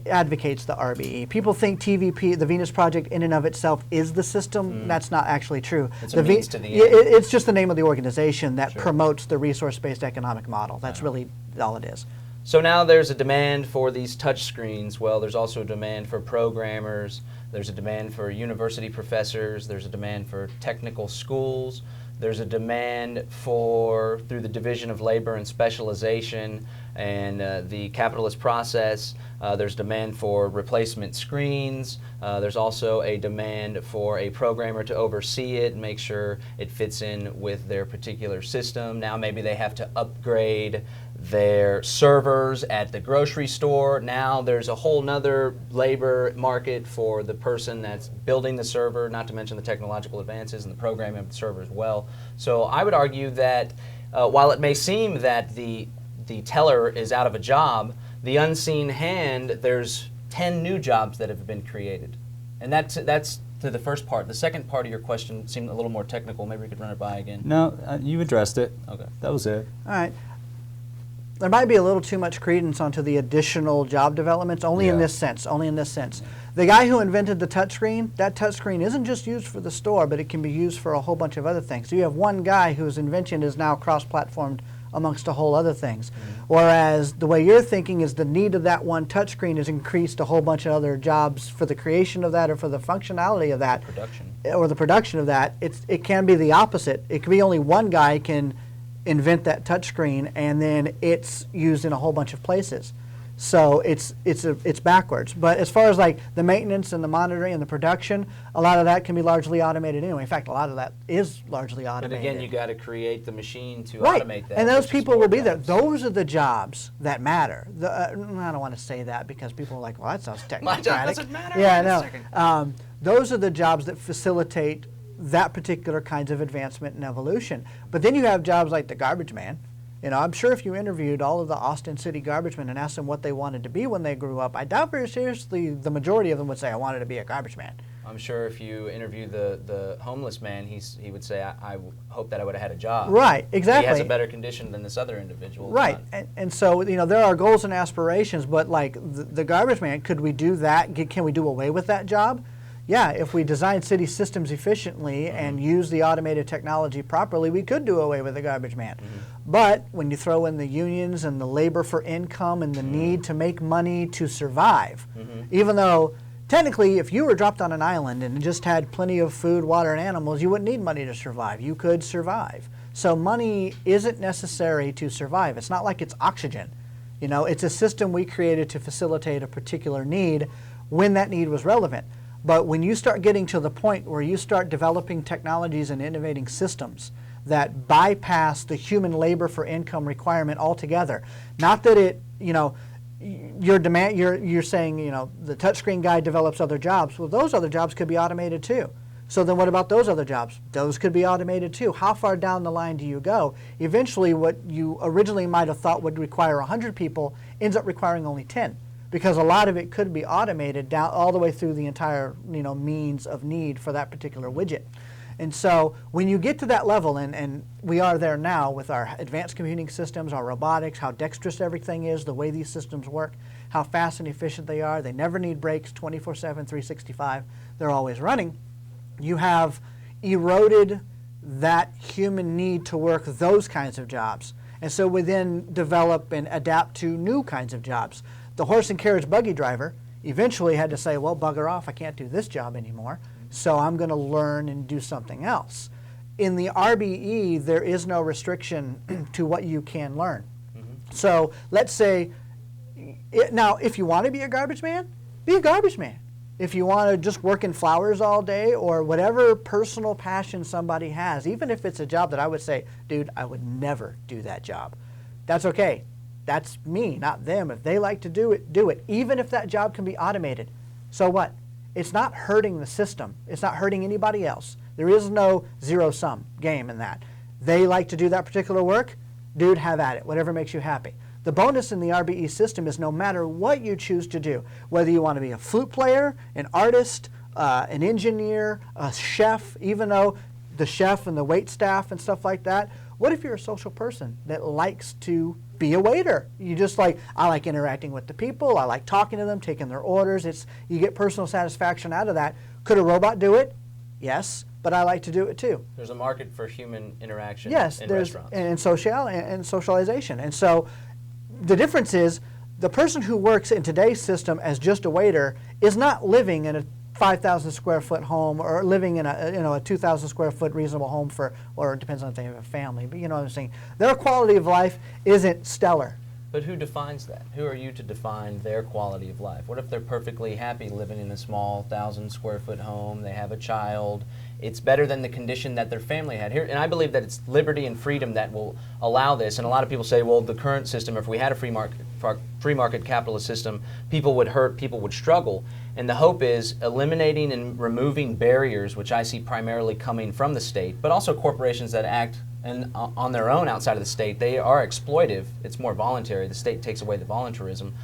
advocates the RBE. People think TVP, the Venus Project, in and of itself is the system. That's not actually true. It's a means to the end. It's just the name of the organization that promotes the resource-based economic model. That's really all it is. So now there's a demand for these touch screens. Well, there's also a demand for programmers. There's a demand for university professors. There's a demand for technical schools. There's a demand for, through the division of labor and specialization and the capitalist process, there's demand for replacement screens. There's also a demand for a programmer to oversee it and make sure it fits in with their particular system. Now maybe they have to upgrade their servers at the grocery store. Now there's a whole nother labor market for the person that's building the server, not to mention the technological advances and the programming of the server as well. So I would argue that while it may seem that the teller is out of a job, the unseen hand, there's 10 new jobs that have been created. And that's to the first part. The second part of your question seemed a little more technical. Maybe we could run it by again. No, you addressed it. Okay. That was it. All right. There might be a little too much credence onto the additional job developments, only in this sense, The guy who invented the touchscreen, that touchscreen isn't just used for the store, but it can be used for a whole bunch of other things. So you have one guy whose invention is now cross-platformed amongst a whole other things. Whereas the way you're thinking is the need of that one touchscreen has increased a whole bunch of other jobs for the creation of that or for the functionality of that. Or the production of that. It can be the opposite. It can be only one guy can invent that touchscreen and then it's used in a whole bunch of places. So it's backwards. But as far as like the maintenance and the monitoring and the production, a lot of that can be largely automated anyway. In fact, a lot of that is largely automated. But again, you got to create the machine to right. automate that. And those people will be there. Those are the jobs that matter. I don't want to say that because people are like, well, that sounds technocratic. My job doesn't matter. Yeah, I know. Those are the jobs that facilitate that particular kinds of advancement and evolution. But then you have jobs like the garbage man. You know, I'm sure if you interviewed all of the Austin City garbage men and asked them what they wanted to be when they grew up, I doubt very seriously the majority of them would say, I wanted to be a garbage man. I'm sure if you interview the homeless man, he would say, I hope that I would have had a job. Right, exactly. He has a better condition than this other individual. Right, and so, you know, there are goals and aspirations, but like the garbage man, could we do that? Can we do away with that job? Yeah, if we design city systems efficiently and use the automated technology properly, we could do away with the garbage man. But when you throw in the unions and the labor for income and the need to make money to survive, even though technically if you were dropped on an island and just had plenty of food, water, and animals, you wouldn't need money to survive. You could survive. So money isn't necessary to survive. It's not like it's oxygen. You know, it's a system we created to facilitate a particular need when that need was relevant. But when you start getting to the point where you start developing technologies and innovating systems that bypass the human labor for income requirement altogether, not that it, you know, you're saying, you know, the touchscreen guy develops other jobs. Well, those other jobs could be automated too. So then what about those other jobs? Those could be automated too. How far down the line do you go? Eventually what you originally might have thought would require 100 people ends up requiring only 10. Because a lot of it could be automated down all the way through the entire, you know, means of need for that particular widget. And so when you get to that level, and we are there now with our advanced computing systems, our robotics, how dexterous everything is, the way these systems work, how fast and efficient they are, they never need breaks 24/7, 365, they're always running. You have eroded that human need to work those kinds of jobs. And so we then develop and adapt to new kinds of jobs. The horse and carriage buggy driver eventually had to say, well, bugger off, I can't do this job anymore, so I'm going to learn and do something else. In the RBE, there is no restriction to what you can learn. So let's say, now if you want to be a garbage man, be a garbage man. If you want to just work in flowers all day or whatever personal passion somebody has, even if it's a job that I would say, dude, I would never do that job. That's okay. That's me, not them. If they like to do it, do it. Even if that job can be automated. So what? It's not hurting the system. It's not hurting anybody else. There is no zero-sum game in that. They like to do that particular work, dude, have at it, whatever makes you happy. The bonus in the RBE system is no matter what you choose to do, whether you want to be a flute player, an artist, an engineer, a chef, even though the chef and the wait staff and stuff like that, what if you're a social person that likes to be a waiter? You just like, I like interacting with the people, I like talking to them, taking their orders, you get personal satisfaction out of that. Could a robot do it? Yes, but I like to do it too. There's a market for human interaction in restaurants. And socialization. And so the difference is the person who works in today's system as just a waiter is not living in a 5,000 square foot home or living in a 2,000 square foot reasonable home or it depends on if they have a family, but you know what I'm saying. Their quality of life isn't stellar. But who defines that? Who are you to define their quality of life? What if they're perfectly happy living in a small 1,000 square foot home, they have a child, it's better than the condition that their family had here? And I believe that it's liberty and freedom that will allow this. And a lot of people say, well, the current system, if we had a free market capitalist system, people would hurt, people would struggle. And the hope is eliminating and removing barriers, which I see primarily coming from the state, but also corporations that act and on their own outside of the state. They are exploitive. It's more voluntary. The state takes away the voluntarism.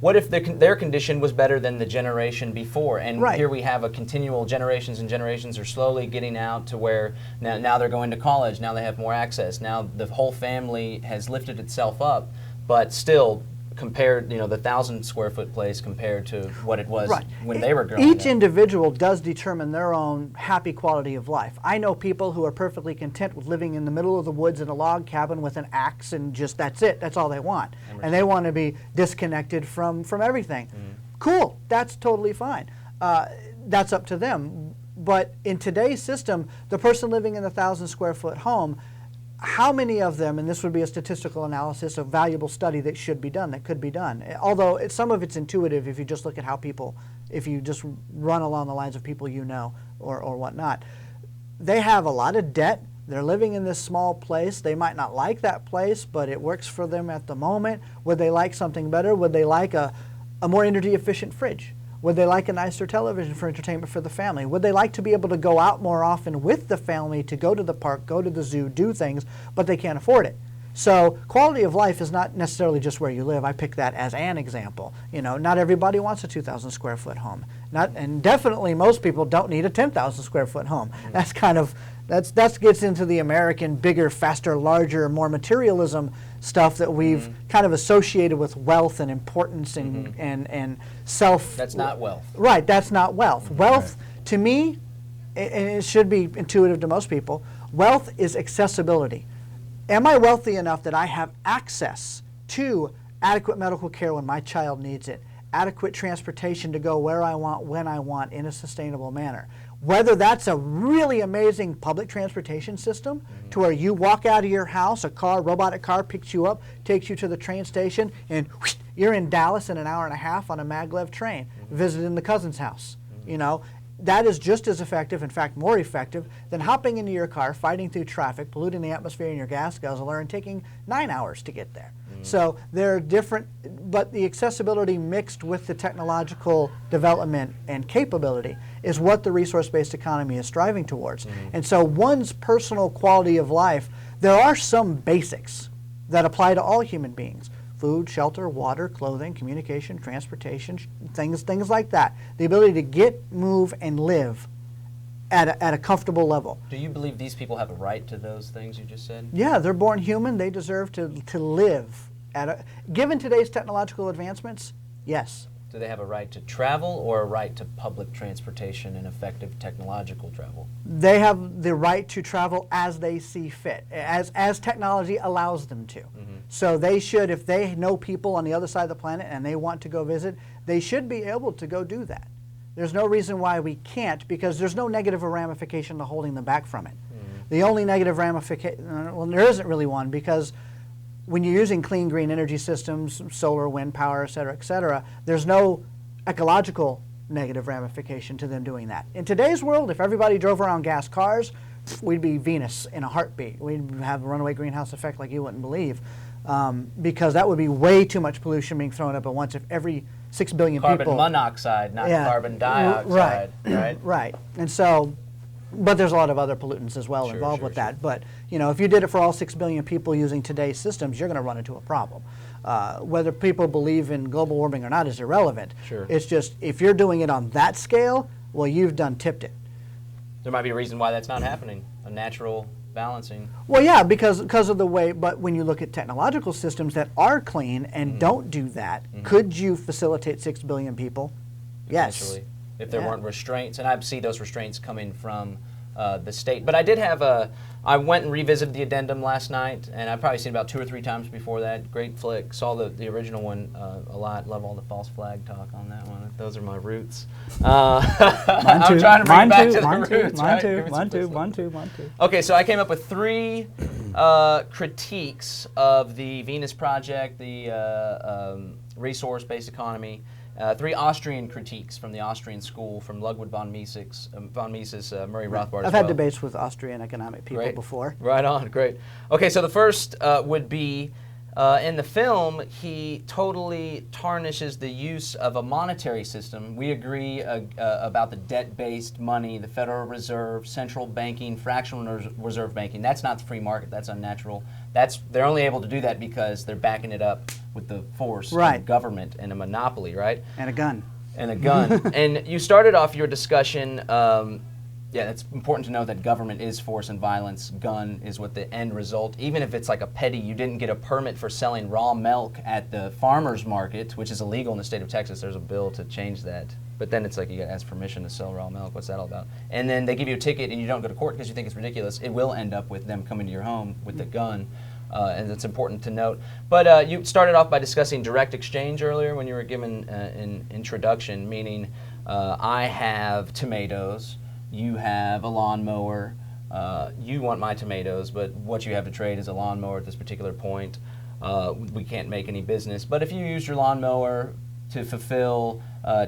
What if their condition was better than the generation before? And right. Here we have a continual generations and generations are slowly getting out to where now they're going to college, now they have more access, now the whole family has lifted itself up, but still compared, the 1,000 square foot place compared to what it was right. when they were growing up. Each individual does determine their own happy quality of life. I know people who are perfectly content with living in the middle of the woods in a log cabin with an axe and just that's it. That's all they want. And they want to be disconnected from everything. Cool. That's totally fine. That's up to them. But in today's system, the person living in a 1,000 square foot home, how many of them, and this would be a statistical analysis, a valuable study that should be done, that could be done. Although some of it's intuitive if you just look at how people, if you just run along the lines of people you know or whatnot. They have a lot of debt. They're living in this small place. They might not like that place, but it works for them at the moment. Would they like something better? Would they like a more energy efficient fridge? Would they like a nicer television for entertainment for the family? Would they like to be able to go out more often with the family to go to the park, go to the zoo, do things, but they can't afford it? So quality of life is not necessarily just where you live. I pick that as an example. Not everybody wants a 2,000 square foot home. And definitely most people don't need a 10,000 square foot home. That's that gets into the American bigger, faster, larger, more materialism stuff that we've kind of associated with wealth and importance and self. That's not wealth. Right, that's not wealth. Wealth, to me, and it should be intuitive to most people, wealth is accessibility. Am I wealthy enough that I have access to adequate medical care when my child needs it, adequate transportation to go where I want, when I want, in a sustainable manner? Whether that's a really amazing public transportation system to where you walk out of your house, a robotic car picks you up, takes you to the train station, and whoosh, you're in Dallas in an hour and a half on a maglev train, visiting the cousin's house. That is just as effective, in fact more effective, than hopping into your car, fighting through traffic, polluting the atmosphere in your gas guzzler, and taking 9 hours to get there. So they're different, but the accessibility mixed with the technological development and capability is what the resource-based economy is striving towards. And so one's personal quality of life, there are some basics that apply to all human beings. Food, shelter, water, clothing, communication, transportation, things like that. The ability to get, move, and live at a comfortable level. Do you believe these people have a right to those things you just said? Yeah, they're born human. They deserve to live. Given today's technological advancements, yes. Do they have a right to travel or a right to public transportation and effective technological travel? They have the right to travel as they see fit, as technology allows them to. So they should, if they know people on the other side of the planet and they want to go visit, they should be able to go do that. There's no reason why we can't, because there's no negative ramification to holding them back from it. The only negative ramification, well, there isn't really one, because when you're using clean green energy systems, solar, wind power, et cetera, there's no ecological negative ramification to them doing that. In today's world, if everybody drove around gas cars, we'd be Venus in a heartbeat. We'd have a runaway greenhouse effect like you wouldn't believe, because that would be way too much pollution being thrown up at once if every 6 billion people... Carbon monoxide, not carbon dioxide, right? Right. And so, but there's a lot of other pollutants as well involved with that. But, you know, if you did it for all 6 billion people using today's systems, you're going to run into a problem. Whether people believe in global warming or not is irrelevant. Sure. It's just, if you're doing it on that scale, well, you've done tipped it. There might be a reason why that's not happening, a natural balancing. Well, yeah, because of the way, but when you look at technological systems that are clean and don't do that, could you facilitate 6 billion people? Yes. If there weren't restraints, and I see those restraints coming from the state. But I did have I went and revisited the addendum last night, and I've probably seen it about 2 or 3 times before that. Great flick. Saw the original one a lot. Love all the false flag talk on that one. Those are my roots. I'm trying to bring back to the roots. Mine too. Okay, so I came up with 3 critiques of the Venus Project, the resource-based economy. 3 Austrian critiques from the Austrian school, from Ludwig von Mises, Murray Rothbard. I've had debates with Austrian economic people before. Right on, great. Okay, so the first would be, in the film, he totally tarnishes the use of a monetary system. We agree about the debt-based money, the Federal Reserve, central banking, fractional reserve banking. That's not the free market. That's unnatural. They're only able to do that because they're backing it up with the force of government and a monopoly, right? And a gun. And a gun. And you started off your discussion, yeah, it's important to know that government is force and violence. Gun is what the end result. Even if it's like a petty, you didn't get a permit for selling raw milk at the farmer's market, which is illegal in the state of Texas. There's a bill to change that. But then it's like you got to ask permission to sell raw milk. What's that all about? And then they give you a ticket and you don't go to court because you think it's ridiculous. It will end up with them coming to your home with the gun. And it's important to note. But you started off by discussing direct exchange earlier when you were given an introduction, meaning I have tomatoes, you have a lawnmower, you want my tomatoes, but what you have to trade is a lawnmower at this particular point. We can't make any business. But if you use your lawnmower to fulfill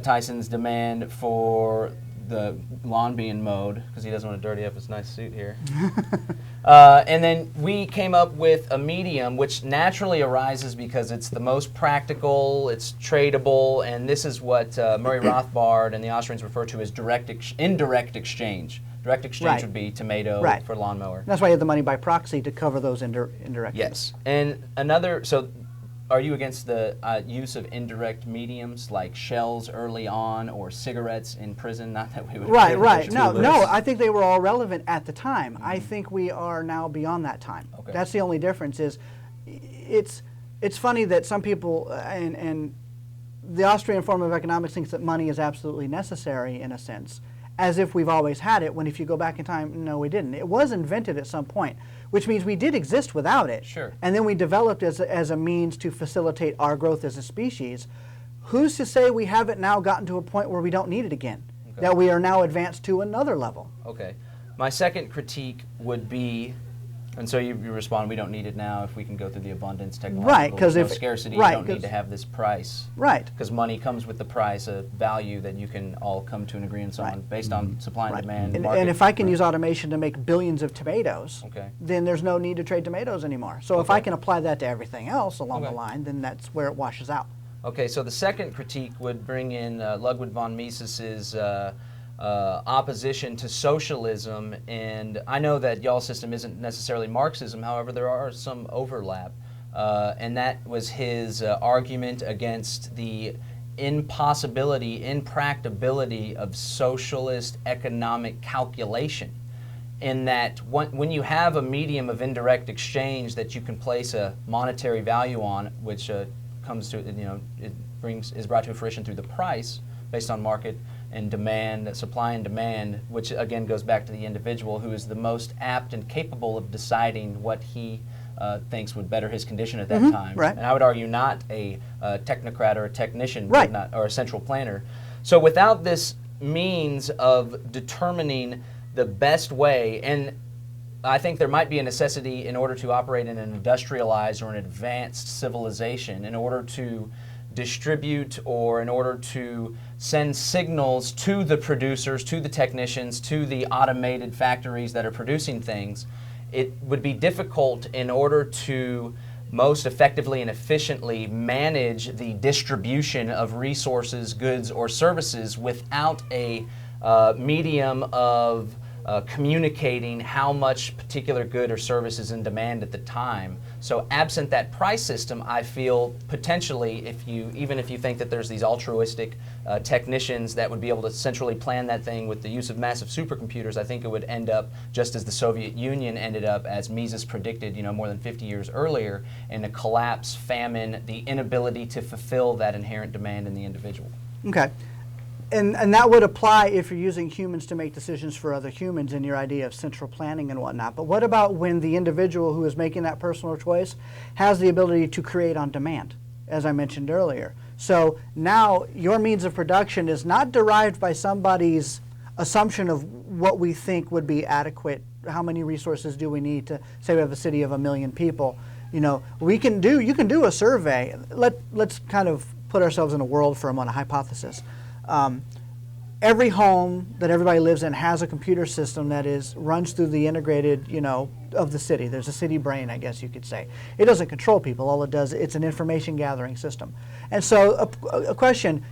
Tyson's demand for the lawn being mowed, because he doesn't want to dirty up his nice suit here. And then we came up with a medium which naturally arises because it's the most practical, it's tradable, and this is what Murray Rothbard and the Austrians refer to as indirect exchange. Direct exchange would be tomato for lawnmower. That's why you have the money by proxy to cover those indirect. Yes. And another, so are you against the use of indirect mediums like shells early on or cigarettes in prison? Not that we would. Right. No, I think they were all relevant at the time. I think we are now beyond that time. Okay. That's the only difference. Is it's funny that some people and the Austrian form of economics thinks that money is absolutely necessary in a sense, as if we've always had it, when if you go back in time, no, we didn't. It was invented at some point, which means we did exist without it. Sure. And then we developed as a means to facilitate our growth as a species. Who's to say we haven't now gotten to a point where we don't need it again? Okay. That we are now advanced to another level. Okay. My second critique would be, and so you respond, we don't need it now if we can go through the abundance technological. Right, because if scarcity, you don't need to have this price. Right. Because money comes with the price, a value that you can all come to an agreement on based on supply and demand. And if I can use automation to make billions of tomatoes, okay, then there's no need to trade tomatoes anymore. So if I can apply that to everything else along the line, then that's where it washes out. Okay, so the second critique would bring in Ludwig von Mises's opposition to socialism, and I know that y'all's system isn't necessarily Marxism, however there are some overlap, and that was his argument against the impossibility, impracticability of socialist economic calculation, in that when you have a medium of indirect exchange that you can place a monetary value on, which comes to, is brought to fruition through the price based on market and demand, supply and demand, which again goes back to the individual who is the most apt and capable of deciding what he thinks would better his condition at that time. Right. And I would argue not a technocrat or a technician, Right. or a central planner. So without this means of determining the best way, and I think there might be a necessity in order to operate in an industrialized or an advanced civilization, in order to distribute or in order to send signals to the producers, to the technicians, to the automated factories that are producing things. It would be difficult in order to most effectively and efficiently manage the distribution of resources, goods, or services without a medium of communicating how much particular good or service is in demand at the time. So absent that price system, I feel potentially, even if you think that there's these altruistic technicians that would be able to centrally plan that thing with the use of massive supercomputers, I think it would end up just as the Soviet Union ended up, as Mises predicted, more than 50 years earlier, in a collapse, famine, the inability to fulfill that inherent demand in the individual. Okay. And that would apply if you're using humans to make decisions for other humans in your idea of central planning and whatnot. But what about when the individual who is making that personal choice has the ability to create on demand, as I mentioned earlier? So now your means of production is not derived by somebody's assumption of what we think would be adequate. How many resources do we need to, say we have a city of 1 million people? You can do a survey. Let's kind of put ourselves in a world for a moment, a hypothesis. Every home that everybody lives in has a computer system that runs through the integrated, of the city. There's a city brain, I guess you could say. It doesn't control people. All it does, it's an information gathering system. And so a question,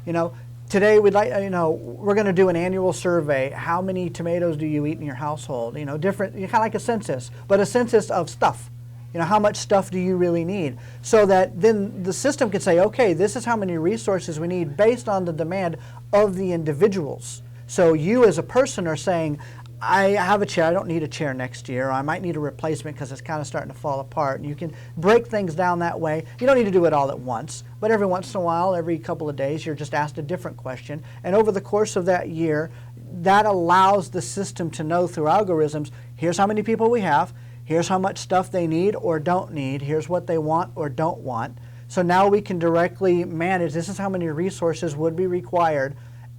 today we're going to do an annual survey. How many tomatoes do you eat in your household? Different, kind of like a census, but a census of stuff. How much stuff do you really need? So that then the system can say, okay, this is how many resources we need based on the demand of the individuals. So you as a person are saying, I have a chair, I don't need a chair next year, or I might need a replacement because it's kind of starting to fall apart. And you can break things down that way. You don't need to do it all at once, but every once in a while, every couple of days, you're just asked a different question. And over the course of that year, that allows the system to know through algorithms, here's how many people we have, here's how much stuff they need or don't need. Here's what they want or don't want. So now we can directly manage, this is how many resources would be required,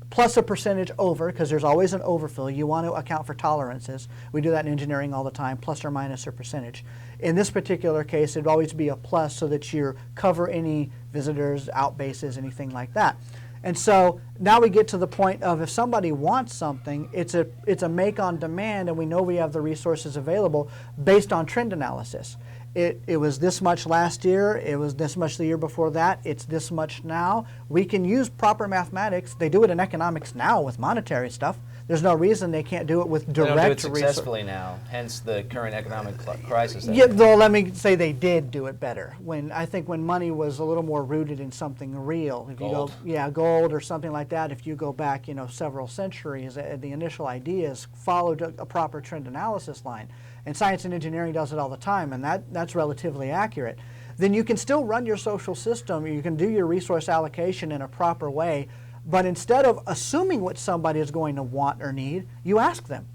plus a percentage over, because there's always an overfill. You want to account for tolerances. We do that in engineering all the time, plus or minus a percentage. In this particular case, it'd always be a plus so that you cover any visitors, outbases, anything like that. And so now we get to the point of if somebody wants something, it's a make on demand, and we know we have the resources available based on trend analysis. It was this much last year, it was this much the year before that, it's this much now. We can use proper mathematics. They do it in economics now with monetary stuff. There's no reason they can't do it with direct They don't do it successfully now, hence the current economic crisis. Yeah, though let me say they did do it better. I think when money was a little more rooted in something real. If gold. You go, gold or something like that. If you go back, several centuries, the initial ideas followed a proper trend analysis line. And science and engineering does it all the time, and that's relatively accurate. Then you can still run your social system. You can do your resource allocation in a proper way. But instead of assuming what somebody is going to want or need, you ask them.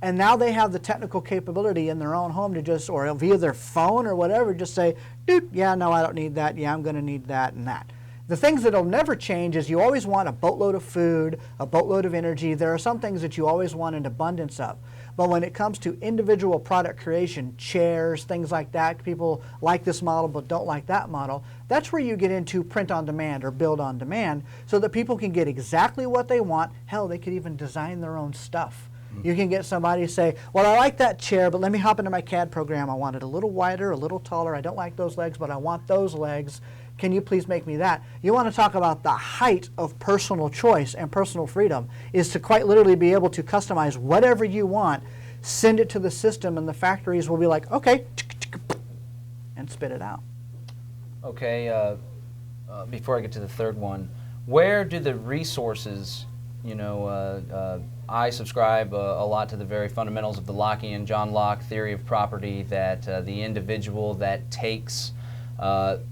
And now they have the technical capability in their own home to just, or via their phone or whatever, just say, dude, yeah, no, I don't need that. Yeah, I'm going to need that and that. The things that'll never change is you always want a boatload of food, a boatload of energy. There are some things that you always want an abundance of. But when it comes to individual product creation, chairs, things like that, people like this model but don't like that model, that's where you get into print on demand or build on demand so that people can get exactly what they want. Hell, they could even design their own stuff. You can get somebody to say, well, I like that chair, but let me hop into my CAD program. I want it a little wider, a little taller. I don't like those legs, but I want those legs. Can you please make me that? You want to talk about the height of personal choice and personal freedom is to quite literally be able to customize whatever you want, send it to the system, and the factories will be like, okay, and spit it out. Okay, before I get to the third one, where do the resources, I subscribe a lot to the very fundamentals of the Lockean, John Locke theory of property, that the individual that takes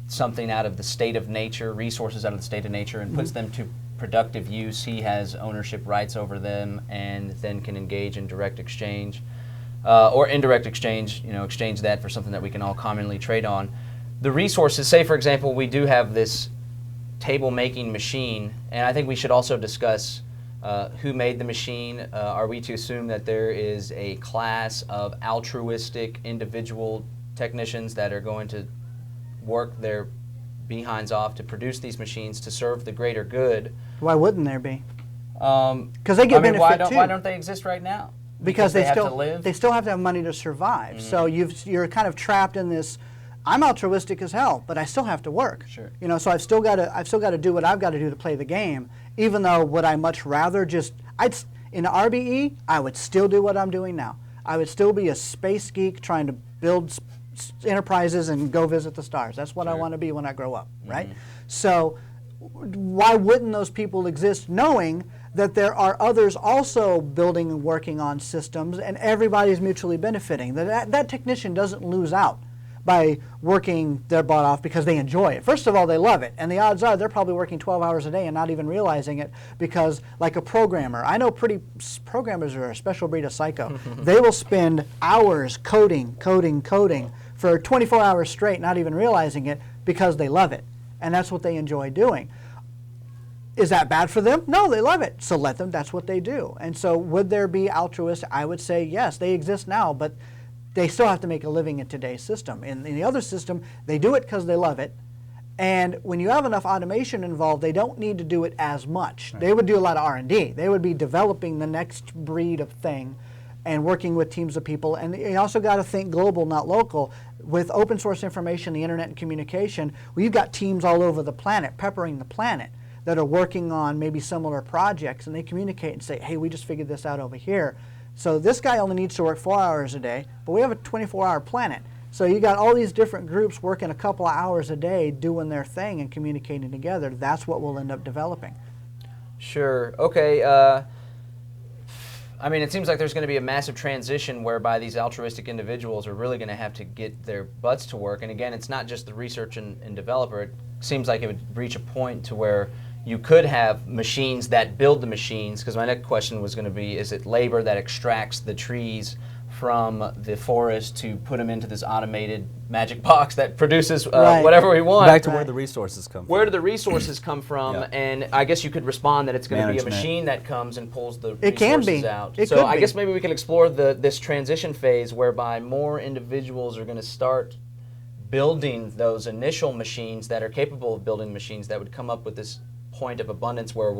something out of the state of nature, resources out of the state of nature, and puts them to productive use. He has ownership rights over them, and then can engage in direct exchange or indirect exchange. Exchange that for something that we can all commonly trade on. The resources, say for example, we do have this table making machine, and I think we should also discuss who made the machine. Are we to assume that there is a class of altruistic individual technicians that are going to work their behinds off to produce these machines to serve the greater good? Why wouldn't there be? Because they get benefit why too. Why don't they exist right now? Because they have still to live? They still have to have money to survive. So you're kind of trapped in this. I'm altruistic as hell, but I still have to work. Sure. So I've still got to do what I've got to do to play the game. Even though would I much rather in RBE, I would still do what I'm doing now. I would still be a space geek trying to build enterprises and go visit the stars. That's what I want to be when I grow up, right? So why wouldn't those people exist knowing that there are others also building and working on systems and everybody's mutually benefiting? That technician doesn't lose out by working their butt off because they enjoy it. First of all, they love it, and the odds are they're probably working 12 hours a day and not even realizing it, because like a programmer, I know programmers are a special breed of psycho. They will spend hours coding for 24 hours straight, not even realizing it, because they love it, and that's what they enjoy doing. Is that bad for them? No, they love it. So let them, that's what they do. And so would there be altruists? I would say yes, they exist now, but they still have to make a living in today's system. In the other system, they do it because they love it. And when you have enough automation involved, they don't need to do it as much. Right. They would do a lot of R&D. They would be developing the next breed of thing and working with teams of people. And you also got to think global, not local. With open source information, the internet and communication, we've got teams all over the planet, peppering the planet, that are working on maybe similar projects, and they communicate and say, hey, we just figured this out over here. So this guy only needs to work 4 hours a day, but we have a 24-hour planet. So you got all these different groups working a couple of hours a day doing their thing and communicating together. That's what we'll end up developing. Sure. Okay. It seems like there's going to be a massive transition whereby these altruistic individuals are really going to have to get their butts to work. And again, it's not just the research and developer. It seems like it would reach a point to where you could have machines that build the machines, because my next question was going to be, is it labor that extracts the trees from the forest to put them into this automated magic box that produces whatever we want? Back to where the resources come from. Where do the resources come from? Yeah. And I guess you could respond that it's going to be a machine that comes and pulls the resources out. So I guess maybe we can explore this transition phase whereby more individuals are going to start building those initial machines that are capable of building machines that would come up with this point of abundance where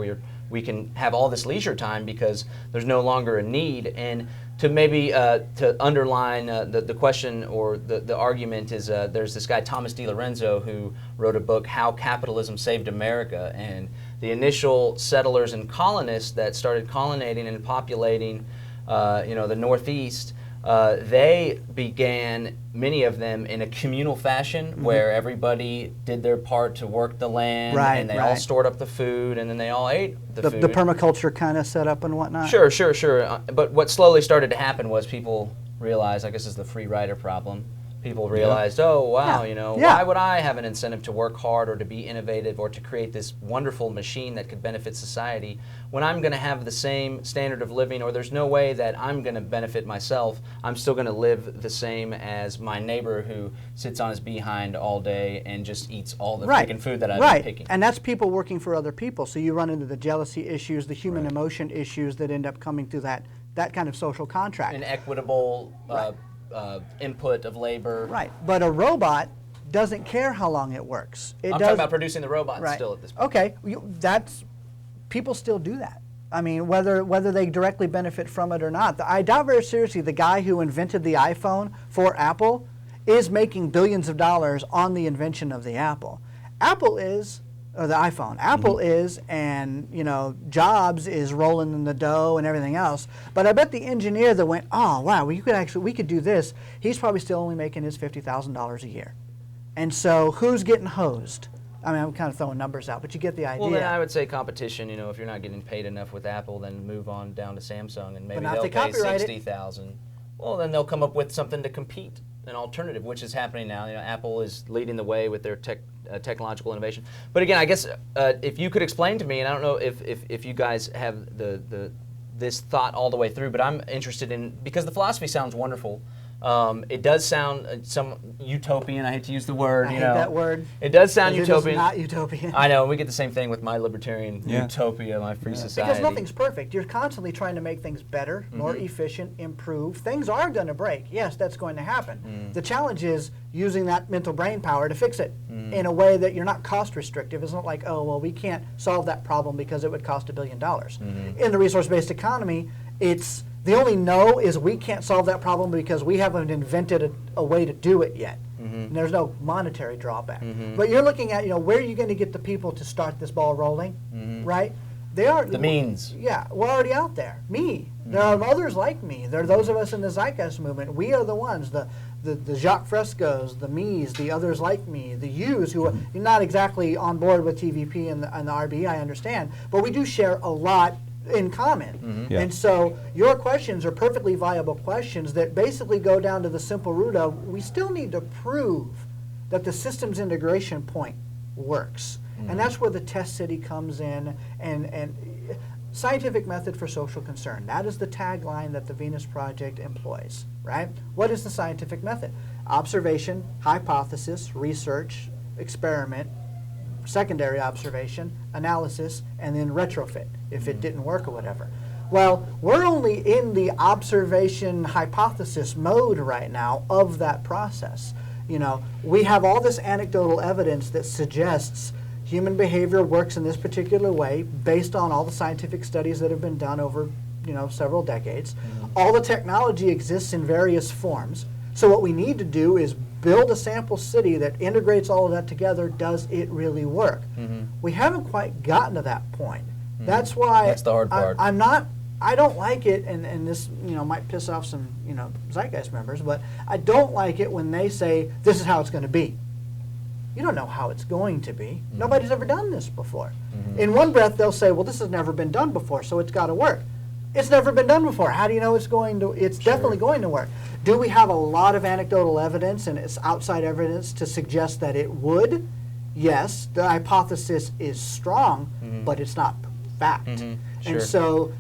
we can have all this leisure time because there's no longer a need. And to maybe to underline the question or the argument is there's this guy Thomas DiLorenzo who wrote a book, How Capitalism Saved America, and the initial settlers and colonists that started colonizing and populating the Northeast, they began, many of them, in a communal fashion where everybody did their part to work the land, and they all stored up the food, and then they all ate the food. The permaculture kind of set up and whatnot? Sure. But what slowly started to happen was people realized, I guess it's the free rider problem, people realized, oh, wow, why would I have an incentive to work hard or to be innovative or to create this wonderful machine that could benefit society when I'm going to have the same standard of living, or there's no way that I'm going to benefit myself. I'm still going to live the same as my neighbor who sits on his behind all day and just eats all the freaking food that I've been picking. And that's people working for other people. So you run into the jealousy issues, the human emotion issues that end up coming through that kind of social contract. An equitable input of labor. Right, but a robot doesn't care how long it works. I'm talking about producing the robots still at this point. Okay, people still do that. I mean, whether they directly benefit from it or not. I doubt very seriously the guy who invented the iPhone for Apple is making billions of dollars on the invention of the Apple. Or the iPhone. Apple is, and Jobs is rolling in the dough and everything else. But I bet the engineer that went, oh wow, we could do this. He's probably still only making his $50,000 a year. And so who's getting hosed? I mean, I'm kind of throwing numbers out, but you get the idea. Well, then I would say competition. If you're not getting paid enough with Apple, then move on down to Samsung, and maybe they'll pay $60,000. Well, then they'll come up with something to compete. an alternative, which is happening now. You know, Apple is leading the way with their technological innovation. But again, I guess if you could explain to me, and I don't know if you guys have this thought all the way through, but I'm interested in, because the philosophy sounds wonderful. It does sound some utopian. I hate to use the word. I hate that word. It does sound utopian. It is not utopian. I know. We get the same thing with my libertarian utopia, my free society. Because nothing's perfect. You're constantly trying to make things better, more efficient, improve. Things are going to break. Yes, that's going to happen. The challenge is using that mental brain power to fix it in a way that you're not cost restrictive. It's not like, oh, well, we can't solve that problem because it would cost $1 billion. In the resource-based economy, it's the only no is we can't solve that problem because we haven't invented a way to do it yet. And there's no monetary drawback. But you're looking at, where are you going to get the people to start this ball rolling, right? They are the means. Yeah, we're already out there. Me. There are others like me. There are those of us in the Zeitgeist movement. We are the ones, the Jacque Frescos, the me's, the others like me, the yous who are not exactly on board with TVP and the RB, I understand, but we do share a lot in common. And so your questions are perfectly viable questions that basically go down to the simple root of, we still need to prove that the systems integration point works. And that's where the test city comes in, and scientific method for social concern. That is the tagline that the Venus Project employs, right? What is the scientific method? Observation, hypothesis, research, experiment, secondary observation, analysis, and then retrofit if it didn't work or whatever. Well, we're only in the observation hypothesis mode right now of that process. We have all this anecdotal evidence that suggests human behavior works in this particular way based on all the scientific studies that have been done over, several decades. All the technology exists in various forms. So what we need to do is build a sample city that integrates all of that together. Does it really work? We haven't quite gotten to that point. That's why that's the hard part. I don't like it, and this might piss off some Zeitgeist members, but I don't like it when they say this is how it's going to be. You don't know how it's going to be. Nobody's ever done this before. In one breath, they'll say, well, this has never been done before, so it's got to work. It's never been done before. How do you know it's going to? It's definitely going to work. Do we have a lot of anecdotal evidence and it's outside evidence to suggest that it would? Yes, the hypothesis is strong, but it's not fact. And so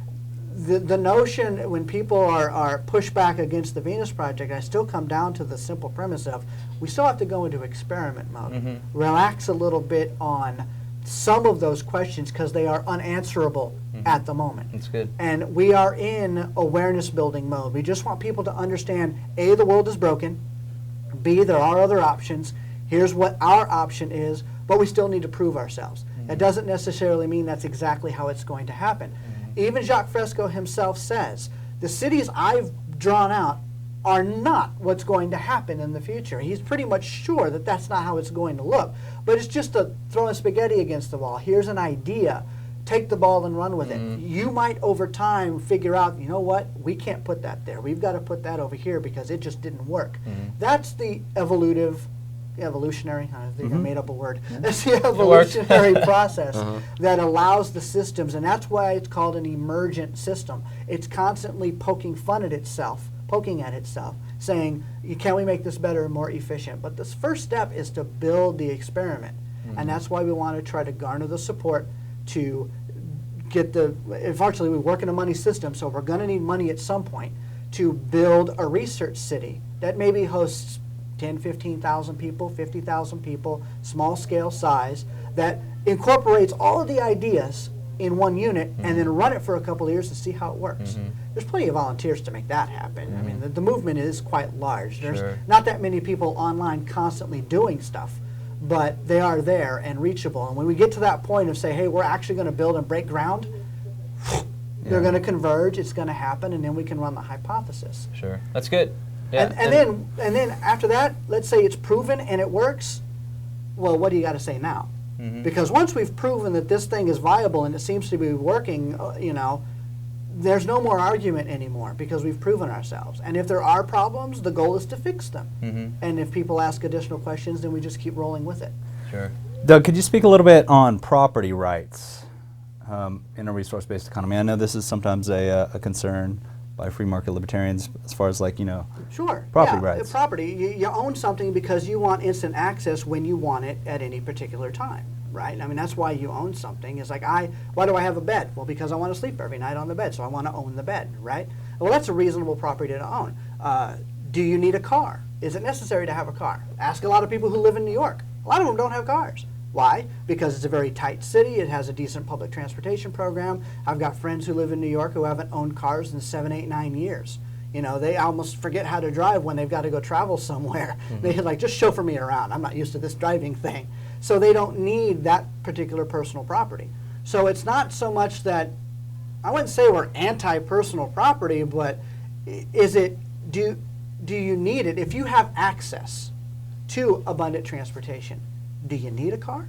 the notion when people are pushed back against the Venus Project, I still come down to the simple premise of we still have to go into experiment mode. Relax a little bit on some of those questions because they are unanswerable at the moment. That's good. And we are in awareness building mode. We just want people to understand, A, the world is broken, B, there are other options, here's what our option is, but we still need to prove ourselves. That doesn't necessarily mean that's exactly how it's going to happen. Even Jacque Fresco himself says, the cities I've drawn out are not what's going to happen in the future. He's pretty much sure that that's not how it's going to look. But it's just throwing spaghetti against the wall. Here's an idea. Take the ball and run with it. You might over time figure out, you know what, we can't put that there. We've got to put that over here because it just didn't work. That's the evolutionary, I think I made up a word. That's the evolutionary process that allows the systems, and that's why it's called an emergent system. It's constantly poking at itself, saying, can we make this better and more efficient? But this first step is to build the experiment. And that's why we want to try to garner the support to get unfortunately we work in a money system, so we're going to need money at some point to build a research city that maybe hosts 10, 15,000 people, 50,000 people, small scale size, that incorporates all of the ideas in one unit and then run it for a couple of years to see how it works. There's plenty of volunteers to make that happen. I mean, the movement is quite large. There's not that many people online constantly doing stuff, but they are there and reachable. And when we get to that point of say, hey, we're actually going to build and break ground, they're going to converge, it's going to happen, and then we can run the hypothesis. Sure, that's good. Yeah. And then after that, let's say it's proven and it works, well, what do you got to say now? Because once we've proven that this thing is viable and it seems to be working, there's no more argument anymore because we've proven ourselves. And if there are problems, the goal is to fix them. And if people ask additional questions, then we just keep rolling with it. Sure. Doug, could you speak a little bit on property rights in a resource-based economy? I know this is sometimes a concern by free market libertarians as far as, like, you know, Sure. property yeah, rights. Property. You own something because you want instant access when you want it at any particular time, right? I mean, that's why you own something. It's like, why do I have a bed? Well, because I want to sleep every night on the bed, so I want to own the bed, right? Well, that's a reasonable property to own. Do you need a car? Is it necessary to have a car? Ask a lot of people who live in New York. A lot of them don't have cars. Why? Because it's a very tight city. It has a decent public transportation program. I've got friends who live in New York who haven't owned cars in 7, 8, 9 years. You know, they almost forget how to drive when they've got to go travel somewhere. Mm-hmm. They're like, just chauffeur me around. I'm not used to this driving thing. So they don't need that particular personal property. So it's not so much that, I wouldn't say we're anti-personal property, but is it, do you need it? If you have access to abundant transportation, do you need a car?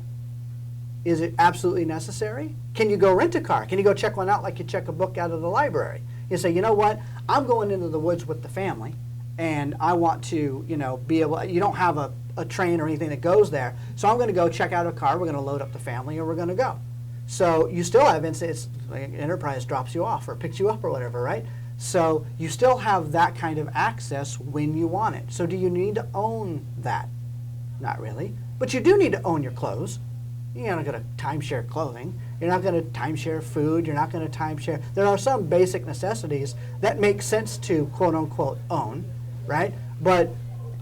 Is it absolutely necessary? Can you go rent a car? Can you go check one out like you check a book out of the library? You say, you know what, I'm going into the woods with the family, and I want to, you know, be able, you don't have a train or anything that goes there, so I'm going to go check out a car, we're going to load up the family, and we're going to go. So you still have, it's like Enterprise drops you off or picks you up or whatever, right? So you still have that kind of access when you want it. So do you need to own that? Not really. But you do need to own your clothes. You're not going to timeshare clothing. You're not going to timeshare food. You're not going to timeshare. There are some basic necessities that make sense to quote unquote own, right? But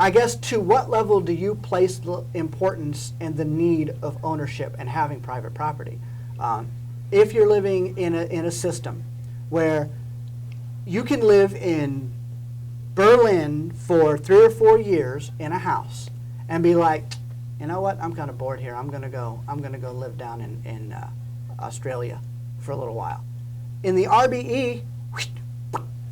I guess to what level do you place the importance and the need of ownership and having private property? If you're living in a system where you can live in Berlin for 3 or 4 years in a house and be like, you know what, I'm kind of bored here. I'm gonna go live down in Australia for a little while. In the RBE,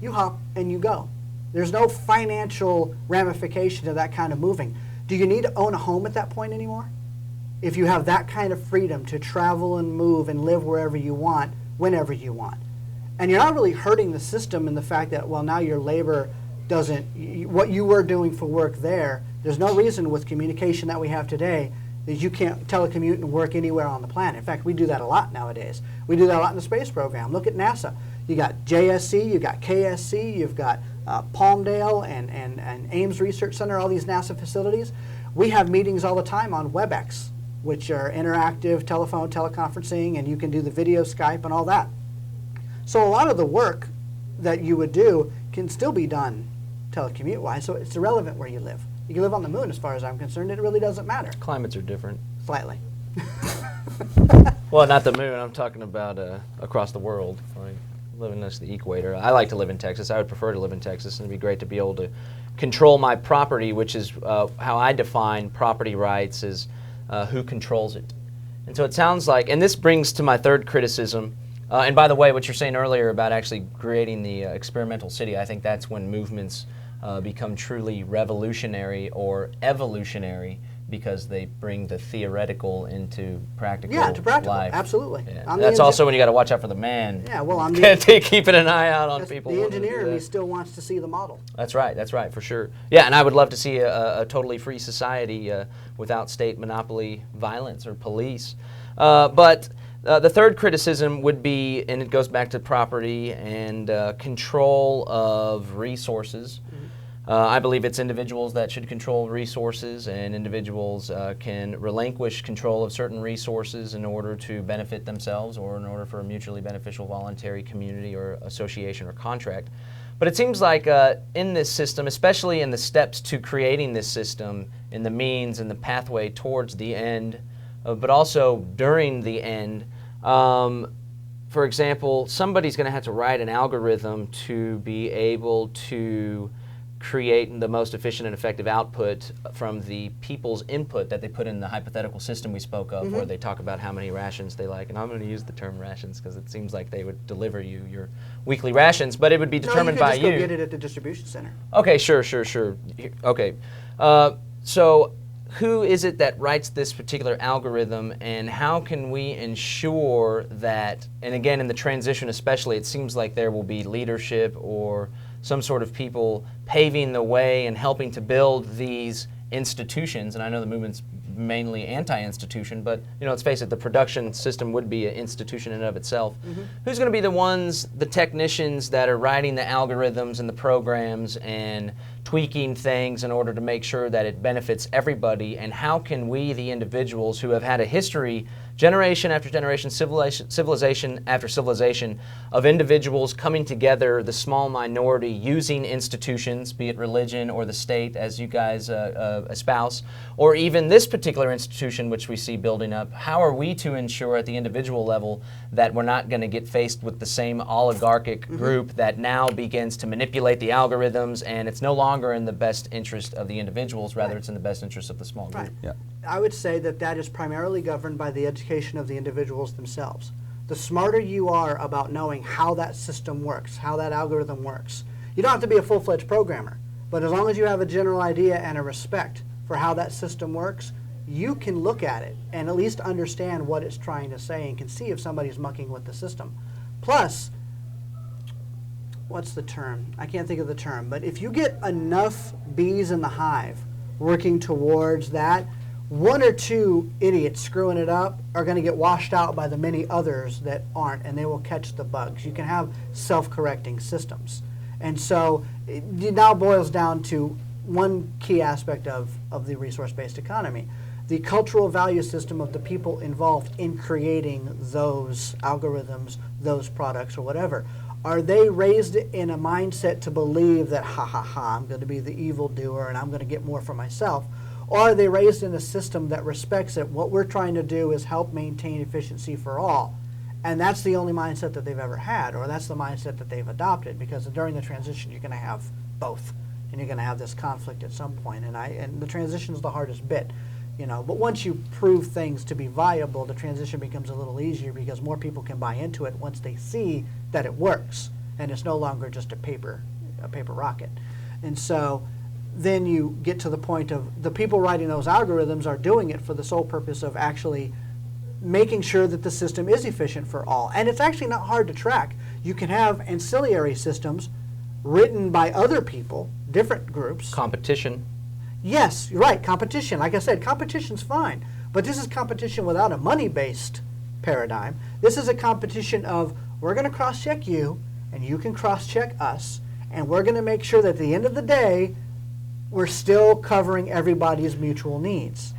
you hop and you go. There's no financial ramification to that kind of moving. Do you need to own a home at that point anymore? If you have that kind of freedom to travel and move and live wherever you want, whenever you want. And you're not really hurting the system in the fact that, well, now your labor doesn't, what you were doing for work there, there's no reason with communication that we have today that you can't telecommute and work anywhere on the planet. In fact, we do that a lot nowadays. We do that a lot in the space program. Look at NASA. You got JSC, you got KSC, you've got Palmdale and Ames Research Center, all these NASA facilities. We have meetings all the time on WebEx, which are interactive telephone, teleconferencing, and you can do the video, Skype, and all that. So a lot of the work that you would do can still be done telecommute-wise, so it's irrelevant where you live. You can live on the moon as far as I'm concerned. It really doesn't matter. Climates are different. Slightly. Well, not the moon. I'm talking about across the world. Like living next to the equator. I like to live in Texas. I would prefer to live in Texas, and it'd be great to be able to control my property, which is how I define property rights, is who controls it. And so it sounds like, and this brings to my third criticism, and by the way, what you're saying earlier about actually creating the experimental city, I think that's when movements become truly revolutionary or evolutionary, because they bring the theoretical into practical life. Yeah, to practical, absolutely. Yeah. That's also when you got to watch out for the man. Yeah, well, I'm keeping an eye out on people. The engineer in me still wants to see the model. That's right, for sure. Yeah, and I would love to see a totally free society without state monopoly violence or police. But the third criticism would be, and it goes back to property and control of resources. I believe it's individuals that should control resources, and individuals can relinquish control of certain resources in order to benefit themselves or in order for a mutually beneficial voluntary community or association or contract. But it seems like in this system, especially in the steps to creating this system, in the means and the pathway towards the end, but also during the end, for example, somebody's going to have to write an algorithm to be able to create the most efficient and effective output from the people's input that they put in the hypothetical system we spoke of, where they talk about how many rations they like. And I'm going to use the term rations because it seems like they would deliver you your weekly rations, but it would be determined by you. No, you could just go get it at the distribution center. Okay, sure. Okay. So who is it that writes this particular algorithm, and how can we ensure that, and again in the transition especially, it seems like there will be leadership or some sort of people paving the way and helping to build these institutions, and I know the movement's mainly anti-institution, but let's face it, the production system would be an institution in and of itself. Who's going to be the ones, the technicians that are writing the algorithms and the programs and tweaking things in order to make sure that it benefits everybody, and how can we, the individuals who have had a history, generation after generation, civilization after civilization, of individuals coming together, the small minority, using institutions, be it religion or the state, as you guys espouse, or even this particular institution which we see building up, how are we to ensure at the individual level that we're not going to get faced with the same oligarchic group that now begins to manipulate the algorithms, and it's no longer in the best interest of the individuals, rather it's in the best interest of the small group? Yeah. I would say that that is primarily governed by the education of the individuals themselves. The smarter you are about knowing how that system works, how that algorithm works, you don't have to be a full-fledged programmer, but as long as you have a general idea and a respect for how that system works, you can look at it and at least understand what it's trying to say and can see if somebody's mucking with the system. Plus, what's the term? I can't think of the term, but if you get enough bees in the hive working towards that, one or two idiots screwing it up are going to get washed out by the many others that aren't, and they will catch the bugs. You can have self-correcting systems. And so it now boils down to one key aspect of the resource-based economy: the cultural value system of the people involved in creating those algorithms, those products, or whatever. Are they raised in a mindset to believe that, ha ha ha, I'm going to be the evildoer and I'm going to get more for myself? Or are they raised in a system that respects that what we're trying to do is help maintain efficiency for all? And that's the only mindset that they've ever had, or that's the mindset that they've adopted, because during the transition you're going to have both, and you're going to have this conflict at some point. And the transition is the hardest bit, but once you prove things to be viable, the transition becomes a little easier because more people can buy into it once they see that it works, and it's no longer just a paper rocket. And so then you get to the point of the people writing those algorithms are doing it for the sole purpose of actually making sure that the system is efficient for all. And it's actually not hard to track. You can have ancillary systems written by other people, different groups. Competition. Yes, you're right, competition. Like I said, competition's fine. But this is competition without a money-based paradigm. This is a competition of, we're going to cross-check you, and you can cross-check us, and we're going to make sure that at the end of the day, we're still covering everybody's mutual needs.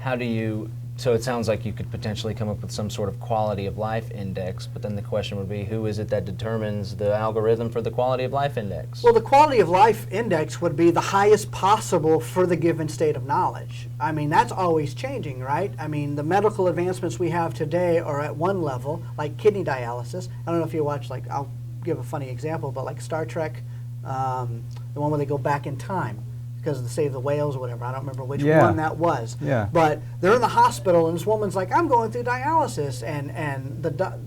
So it sounds like you could potentially come up with some sort of quality of life index, but then the question would be, who is it that determines the algorithm for the quality of life index? Well, the quality of life index would be the highest possible for the given state of knowledge. I mean, that's always changing, right? I mean, the medical advancements we have today are at one level, like kidney dialysis. I don't know if you watch, I'll give a funny example, but like Star Trek, the one where they go back in time because of the Save the Whales or whatever. I don't remember which one that was. Yeah. But they're in the hospital, and this woman's like, I'm going through dialysis. And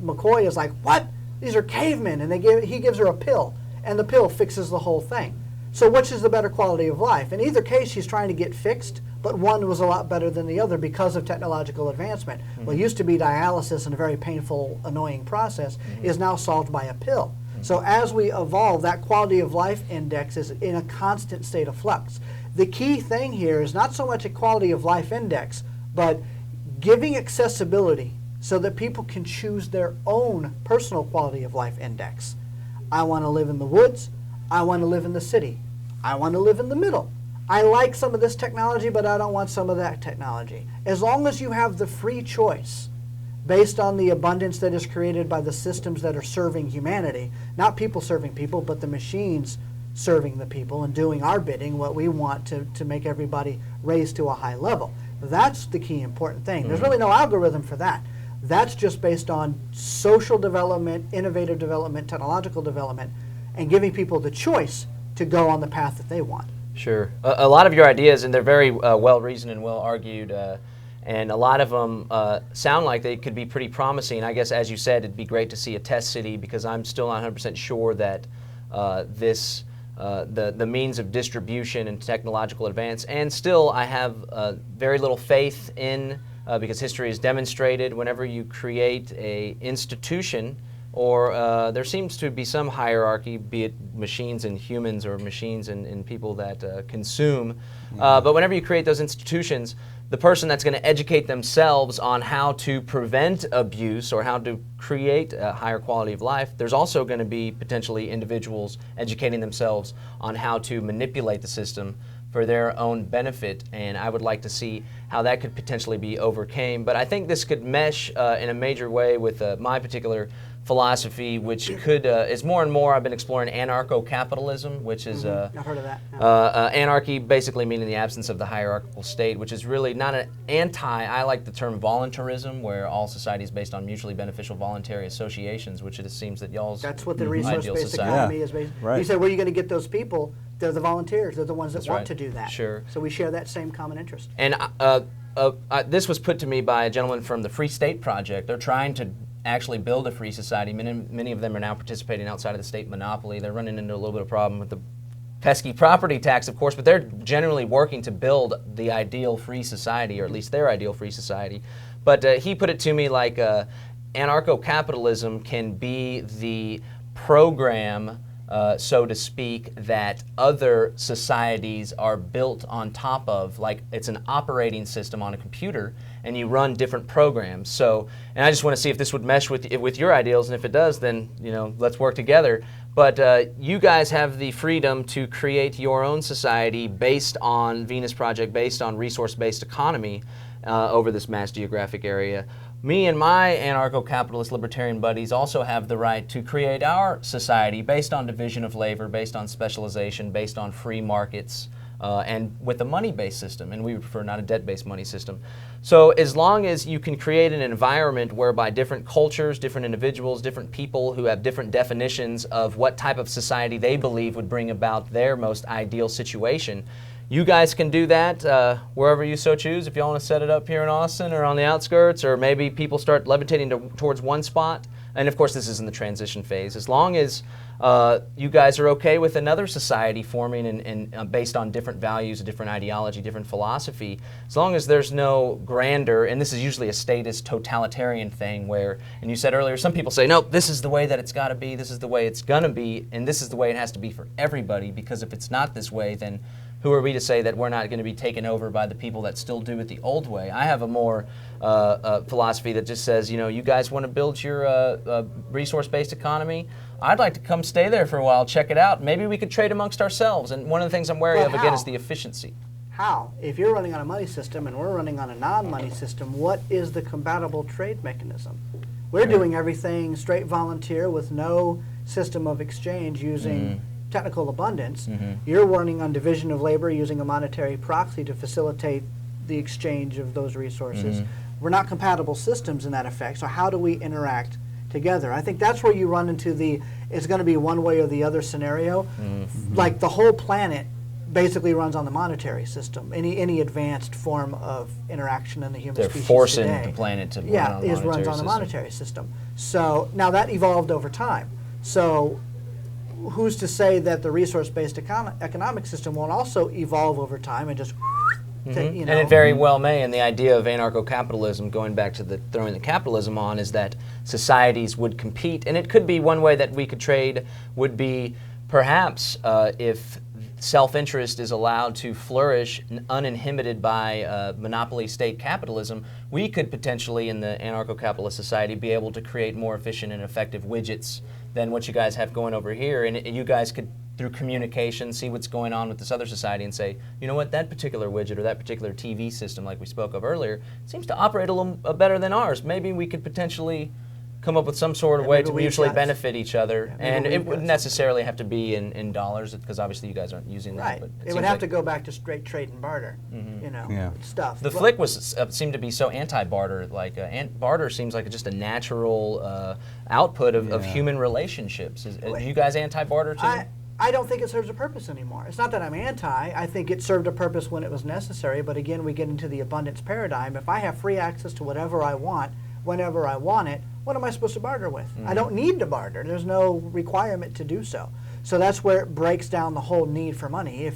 McCoy is like, what? These are cavemen. And he gives her a pill, and the pill fixes the whole thing. So which is the better quality of life? In either case, she's trying to get fixed, but one was a lot better than the other because of technological advancement. Mm-hmm. What used to be dialysis and a very painful, annoying process is now solved by a pill. So as we evolve, that quality of life index is in a constant state of flux. The key thing here is not so much a quality of life index, but giving accessibility so that people can choose their own personal quality of life index. I want to live in the woods. I want to live in the city. I want to live in the middle. I like some of this technology, but I don't want some of that technology. As long as you have the free choice based on the abundance that is created by the systems that are serving humanity, not people serving people, but the machines serving the people and doing our bidding, what we want to make everybody raise to a high level. That's the key important thing. There's really no algorithm for that. That's just based on social development, innovative development, technological development, and giving people the choice to go on the path that they want. Sure. A lot of your ideas, and they're very well-reasoned and well-argued, and a lot of them sound like they could be pretty promising. I guess, as you said, it'd be great to see a test city, because I'm still not 100% sure that the means of distribution and technological advance, and still I have very little faith in, because history has demonstrated, whenever you create a institution or there seems to be some hierarchy, be it machines and humans or machines and people that consume. But whenever you create those institutions, the person that's going to educate themselves on how to prevent abuse or how to create a higher quality of life, there's also going to be potentially individuals educating themselves on how to manipulate the system for their own benefit, and I would like to see how that could potentially be overcame. But I think this could mesh in a major way with my particular philosophy, which could, is more and more, I've been exploring Anarcho-Capitalism, which is I've heard of that. Yeah. anarchy basically meaning the absence of the hierarchical state, which is really not an I like the term voluntarism, where all society is based on mutually beneficial voluntary associations, which it seems that y'all's That's what the resource-based society. economy is based. Right. You said, where are you going to get those people? They're the volunteers. They're the ones that That's want right. to do that. Sure. So we share that same common interest. And this was put to me by a gentleman from the Free State Project. They're trying to actually build a free society. Many of them are now participating outside of the state monopoly. They're running into a little bit of problem with the pesky property tax, of course, but they're generally working to build the ideal free society, or at least their ideal free society. But he put it to me like anarcho-capitalism can be the program, so to speak, that other societies are built on top of. Like it's an operating system on a computer, and you run different programs. So, and I just want to see if this would mesh with your ideals, and if it does, then let's work together. But you guys have the freedom to create your own society based on Venus Project, based on resource-based economy over this mass geographic area. Me and my anarcho-capitalist libertarian buddies also have the right to create our society based on division of labor, based on specialization, based on free markets, and with a money-based system, and we would prefer not a debt-based money system. So as long as you can create an environment whereby different cultures, different individuals, different people who have different definitions of what type of society they believe would bring about their most ideal situation, you guys can do that wherever you so choose. If you want to set it up here in Austin or on the outskirts, or maybe people start levitating towards one spot. And of course, this is in the transition phase. As long as you guys are okay with another society forming and based on different values, a different ideology, different philosophy, as long as there's no grander, and this is usually a statist totalitarian thing where, and you said earlier, some people say, no, this is the way that it's got to be, this is the way it's going to be, and this is the way it has to be for everybody, because if it's not this way, then who are we to say that we're not going to be taken over by the people that still do it the old way? I have a more philosophy that just says, you guys want to build your resource-based economy? I'd like to come stay there for a while, check it out. Maybe we could trade amongst ourselves. And one of the things I'm wary of, again, is the efficiency. How? If you're running on a money system and we're running on a non-money system, what is the compatible trade mechanism? We're doing everything straight volunteer with no system of exchange using technical abundance. You're running on division of labor using a monetary proxy to facilitate the exchange of those resources. We're not compatible systems in that effect, so how do we interact together? I think that's where you run into it's going to be one way or the other scenario. Like the whole planet basically runs on the monetary system. Any advanced form of interaction in the human species They're forcing today, the planet to run on a monetary system. runs on the monetary system. So now that evolved over time. So who's to say that the resource-based economic system won't also evolve over time and just, And it very well may. And the idea of anarcho-capitalism, going back to throwing the capitalism on, is that societies would compete. And it could be one way that we could trade would be perhaps if self-interest is allowed to flourish uninhibited by monopoly state capitalism, we could potentially, in the anarcho-capitalist society, be able to create more efficient and effective widgets than what you guys have going over here. And you guys could, through communication, see what's going on with this other society and say, you know what, that particular widget or that particular TV system, like we spoke of earlier, seems to operate a little better than ours. Maybe we could potentially come up with some sort of way to mutually benefit each other. And it wouldn't necessarily have to be in dollars, because obviously you guys aren't using that. Right. But it would have to go back to straight trade and barter, stuff. The flick seemed to be so anti-barter. Like barter seems like just a natural output of human relationships. Are you guys anti-barter too? I don't think it serves a purpose anymore. It's not that I'm anti. I think it served a purpose when it was necessary. But again, we get into the abundance paradigm. If I have free access to whatever I want, whenever I want it, what am I supposed to barter with? I don't need to barter. There's no requirement to do so. So that's where it breaks down the whole need for money.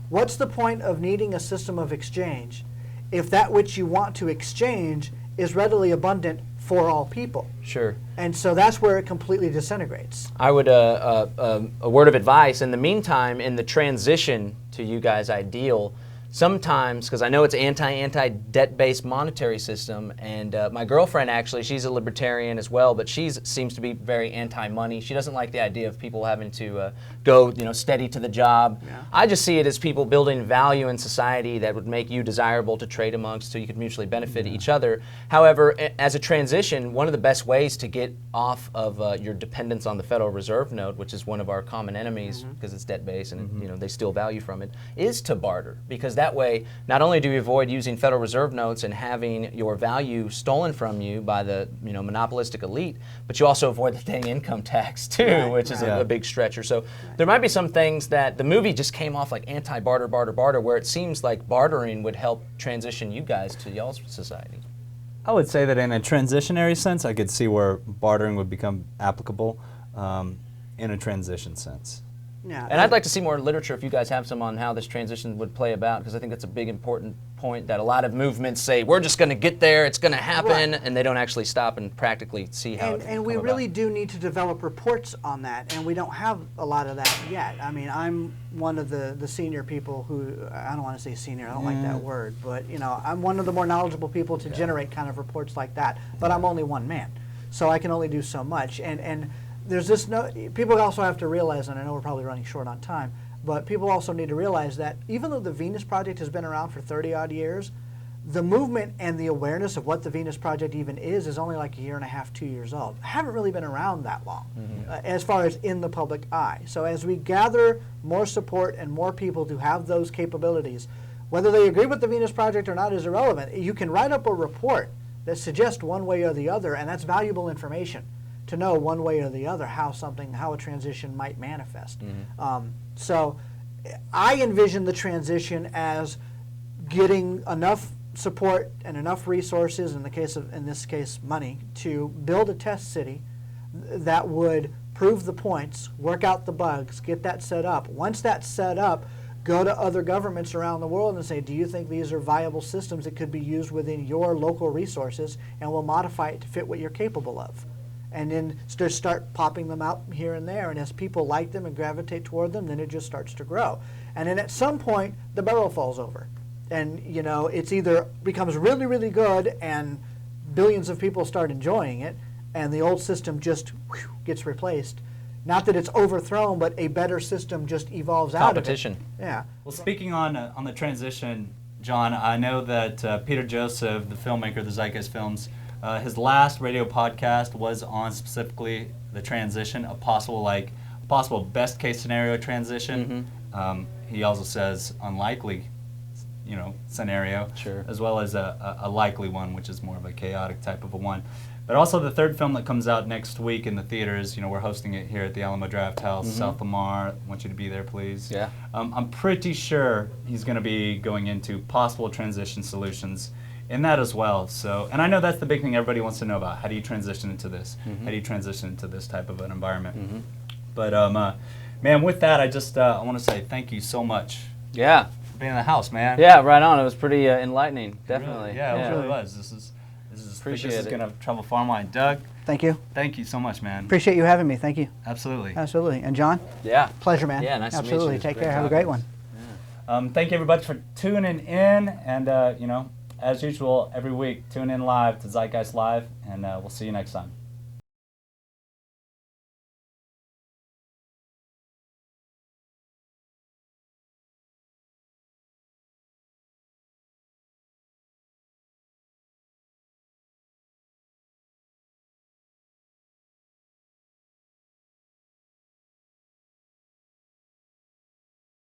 What's the point of needing a system of exchange if that which you want to exchange is readily abundant for all people. Sure. And so that's where it completely disintegrates. I would, a word of advice, in the meantime, in the transition to you guys' ideal, sometimes, because I know it's anti-debt-based monetary system, and my girlfriend actually, she's a libertarian as well, but she seems to be very anti-money. She doesn't like the idea of people having to go, steady to the job. Yeah. I just see it as people building value in society that would make you desirable to trade amongst, so you could mutually benefit each other. However, as a transition, one of the best ways to get off of your dependence on the Federal Reserve note, which is one of our common enemies because it's debt-based and they steal value from it, is to barter. Because that way, not only do you avoid using Federal Reserve notes and having your value stolen from you by the monopolistic elite, but you also avoid the dang income tax too, which is a big stretcher. So there might be some things that the movie just came off like anti-barter, barter, barter, where it seems like bartering would help transition you guys to y'all's society. I would say that in a transitionary sense, I could see where bartering would become applicable in a transition sense. Yeah. And I'd like to see more literature if you guys have some on how this transition would play about, because I think that's a big important point that a lot of movements say, we're just going to get there, it's going to happen, and they don't actually stop and practically see how it And we really do need to develop reports on that, and we don't have a lot of that yet. I mean, I'm one of the senior people who, I don't want to say senior, I don't like that word, but I'm one of the more knowledgeable people to generate kind of reports like that, but I'm only one man, so I can only do so much. And there's this people also have to realize, and I know we're probably running short on time, but people also need to realize that even though the Venus Project has been around for 30-odd years, the movement and the awareness of what the Venus Project even is only like a year and a half, 2 years old. Haven't really been around that long as far as in the public eye. So as we gather more support and more people to have those capabilities, whether they agree with the Venus Project or not is irrelevant. You can write up a report that suggests one way or the other, and that's valuable information to know one way or the other how a transition might manifest. So I envision the transition as getting enough support and enough resources, in this case money, to build a test city that would prove the points, work out the bugs, get that set up. Once that's set up, go to other governments around the world and say, do you think these are viable systems that could be used within your local resources, and we'll modify it to fit what you're capable of. And then just start popping them out here and there, and as people like them and gravitate toward them, then it just starts to grow. And then at some point, the barrel falls over. And it's either becomes really, really good and billions of people start enjoying it, and the old system just gets replaced. Not that it's overthrown, but a better system just evolves out of it. Competition. Yeah. Well, speaking on the transition, John, I know that Peter Joseph, the filmmaker of the Zeitgeist films, his last radio podcast was on specifically the transition, a possible best case scenario transition. He also says unlikely, scenario, as well as a likely one, which is more of a chaotic type of a one. But also the third film that comes out next week in the theaters, we're hosting it here at the Alamo Draft House, South Lamar. I want you to be there, please. Yeah. I'm pretty sure he's going to be going into possible transition solutions in that as well. So, and I know that's the big thing everybody wants to know about. How do you transition into this? How do you transition into this type of an environment? But man, with that, I want to say thank you so much. Yeah. For being in the house, man. Yeah, right on. It was pretty enlightening, definitely. It really was. This is Appreciate this is it. going to travel far and wide. Doug, Thank you. thank you so much, man. Appreciate you having me. Thank you. Absolutely. Absolutely. And John? Yeah. Pleasure, man. Yeah, nice to meet you. Absolutely. It's Take great care. Have a talking. great one. Thank you everybody for tuning in, and as usual, every week tune in live to Zeitgeist Live, and we'll see you next time.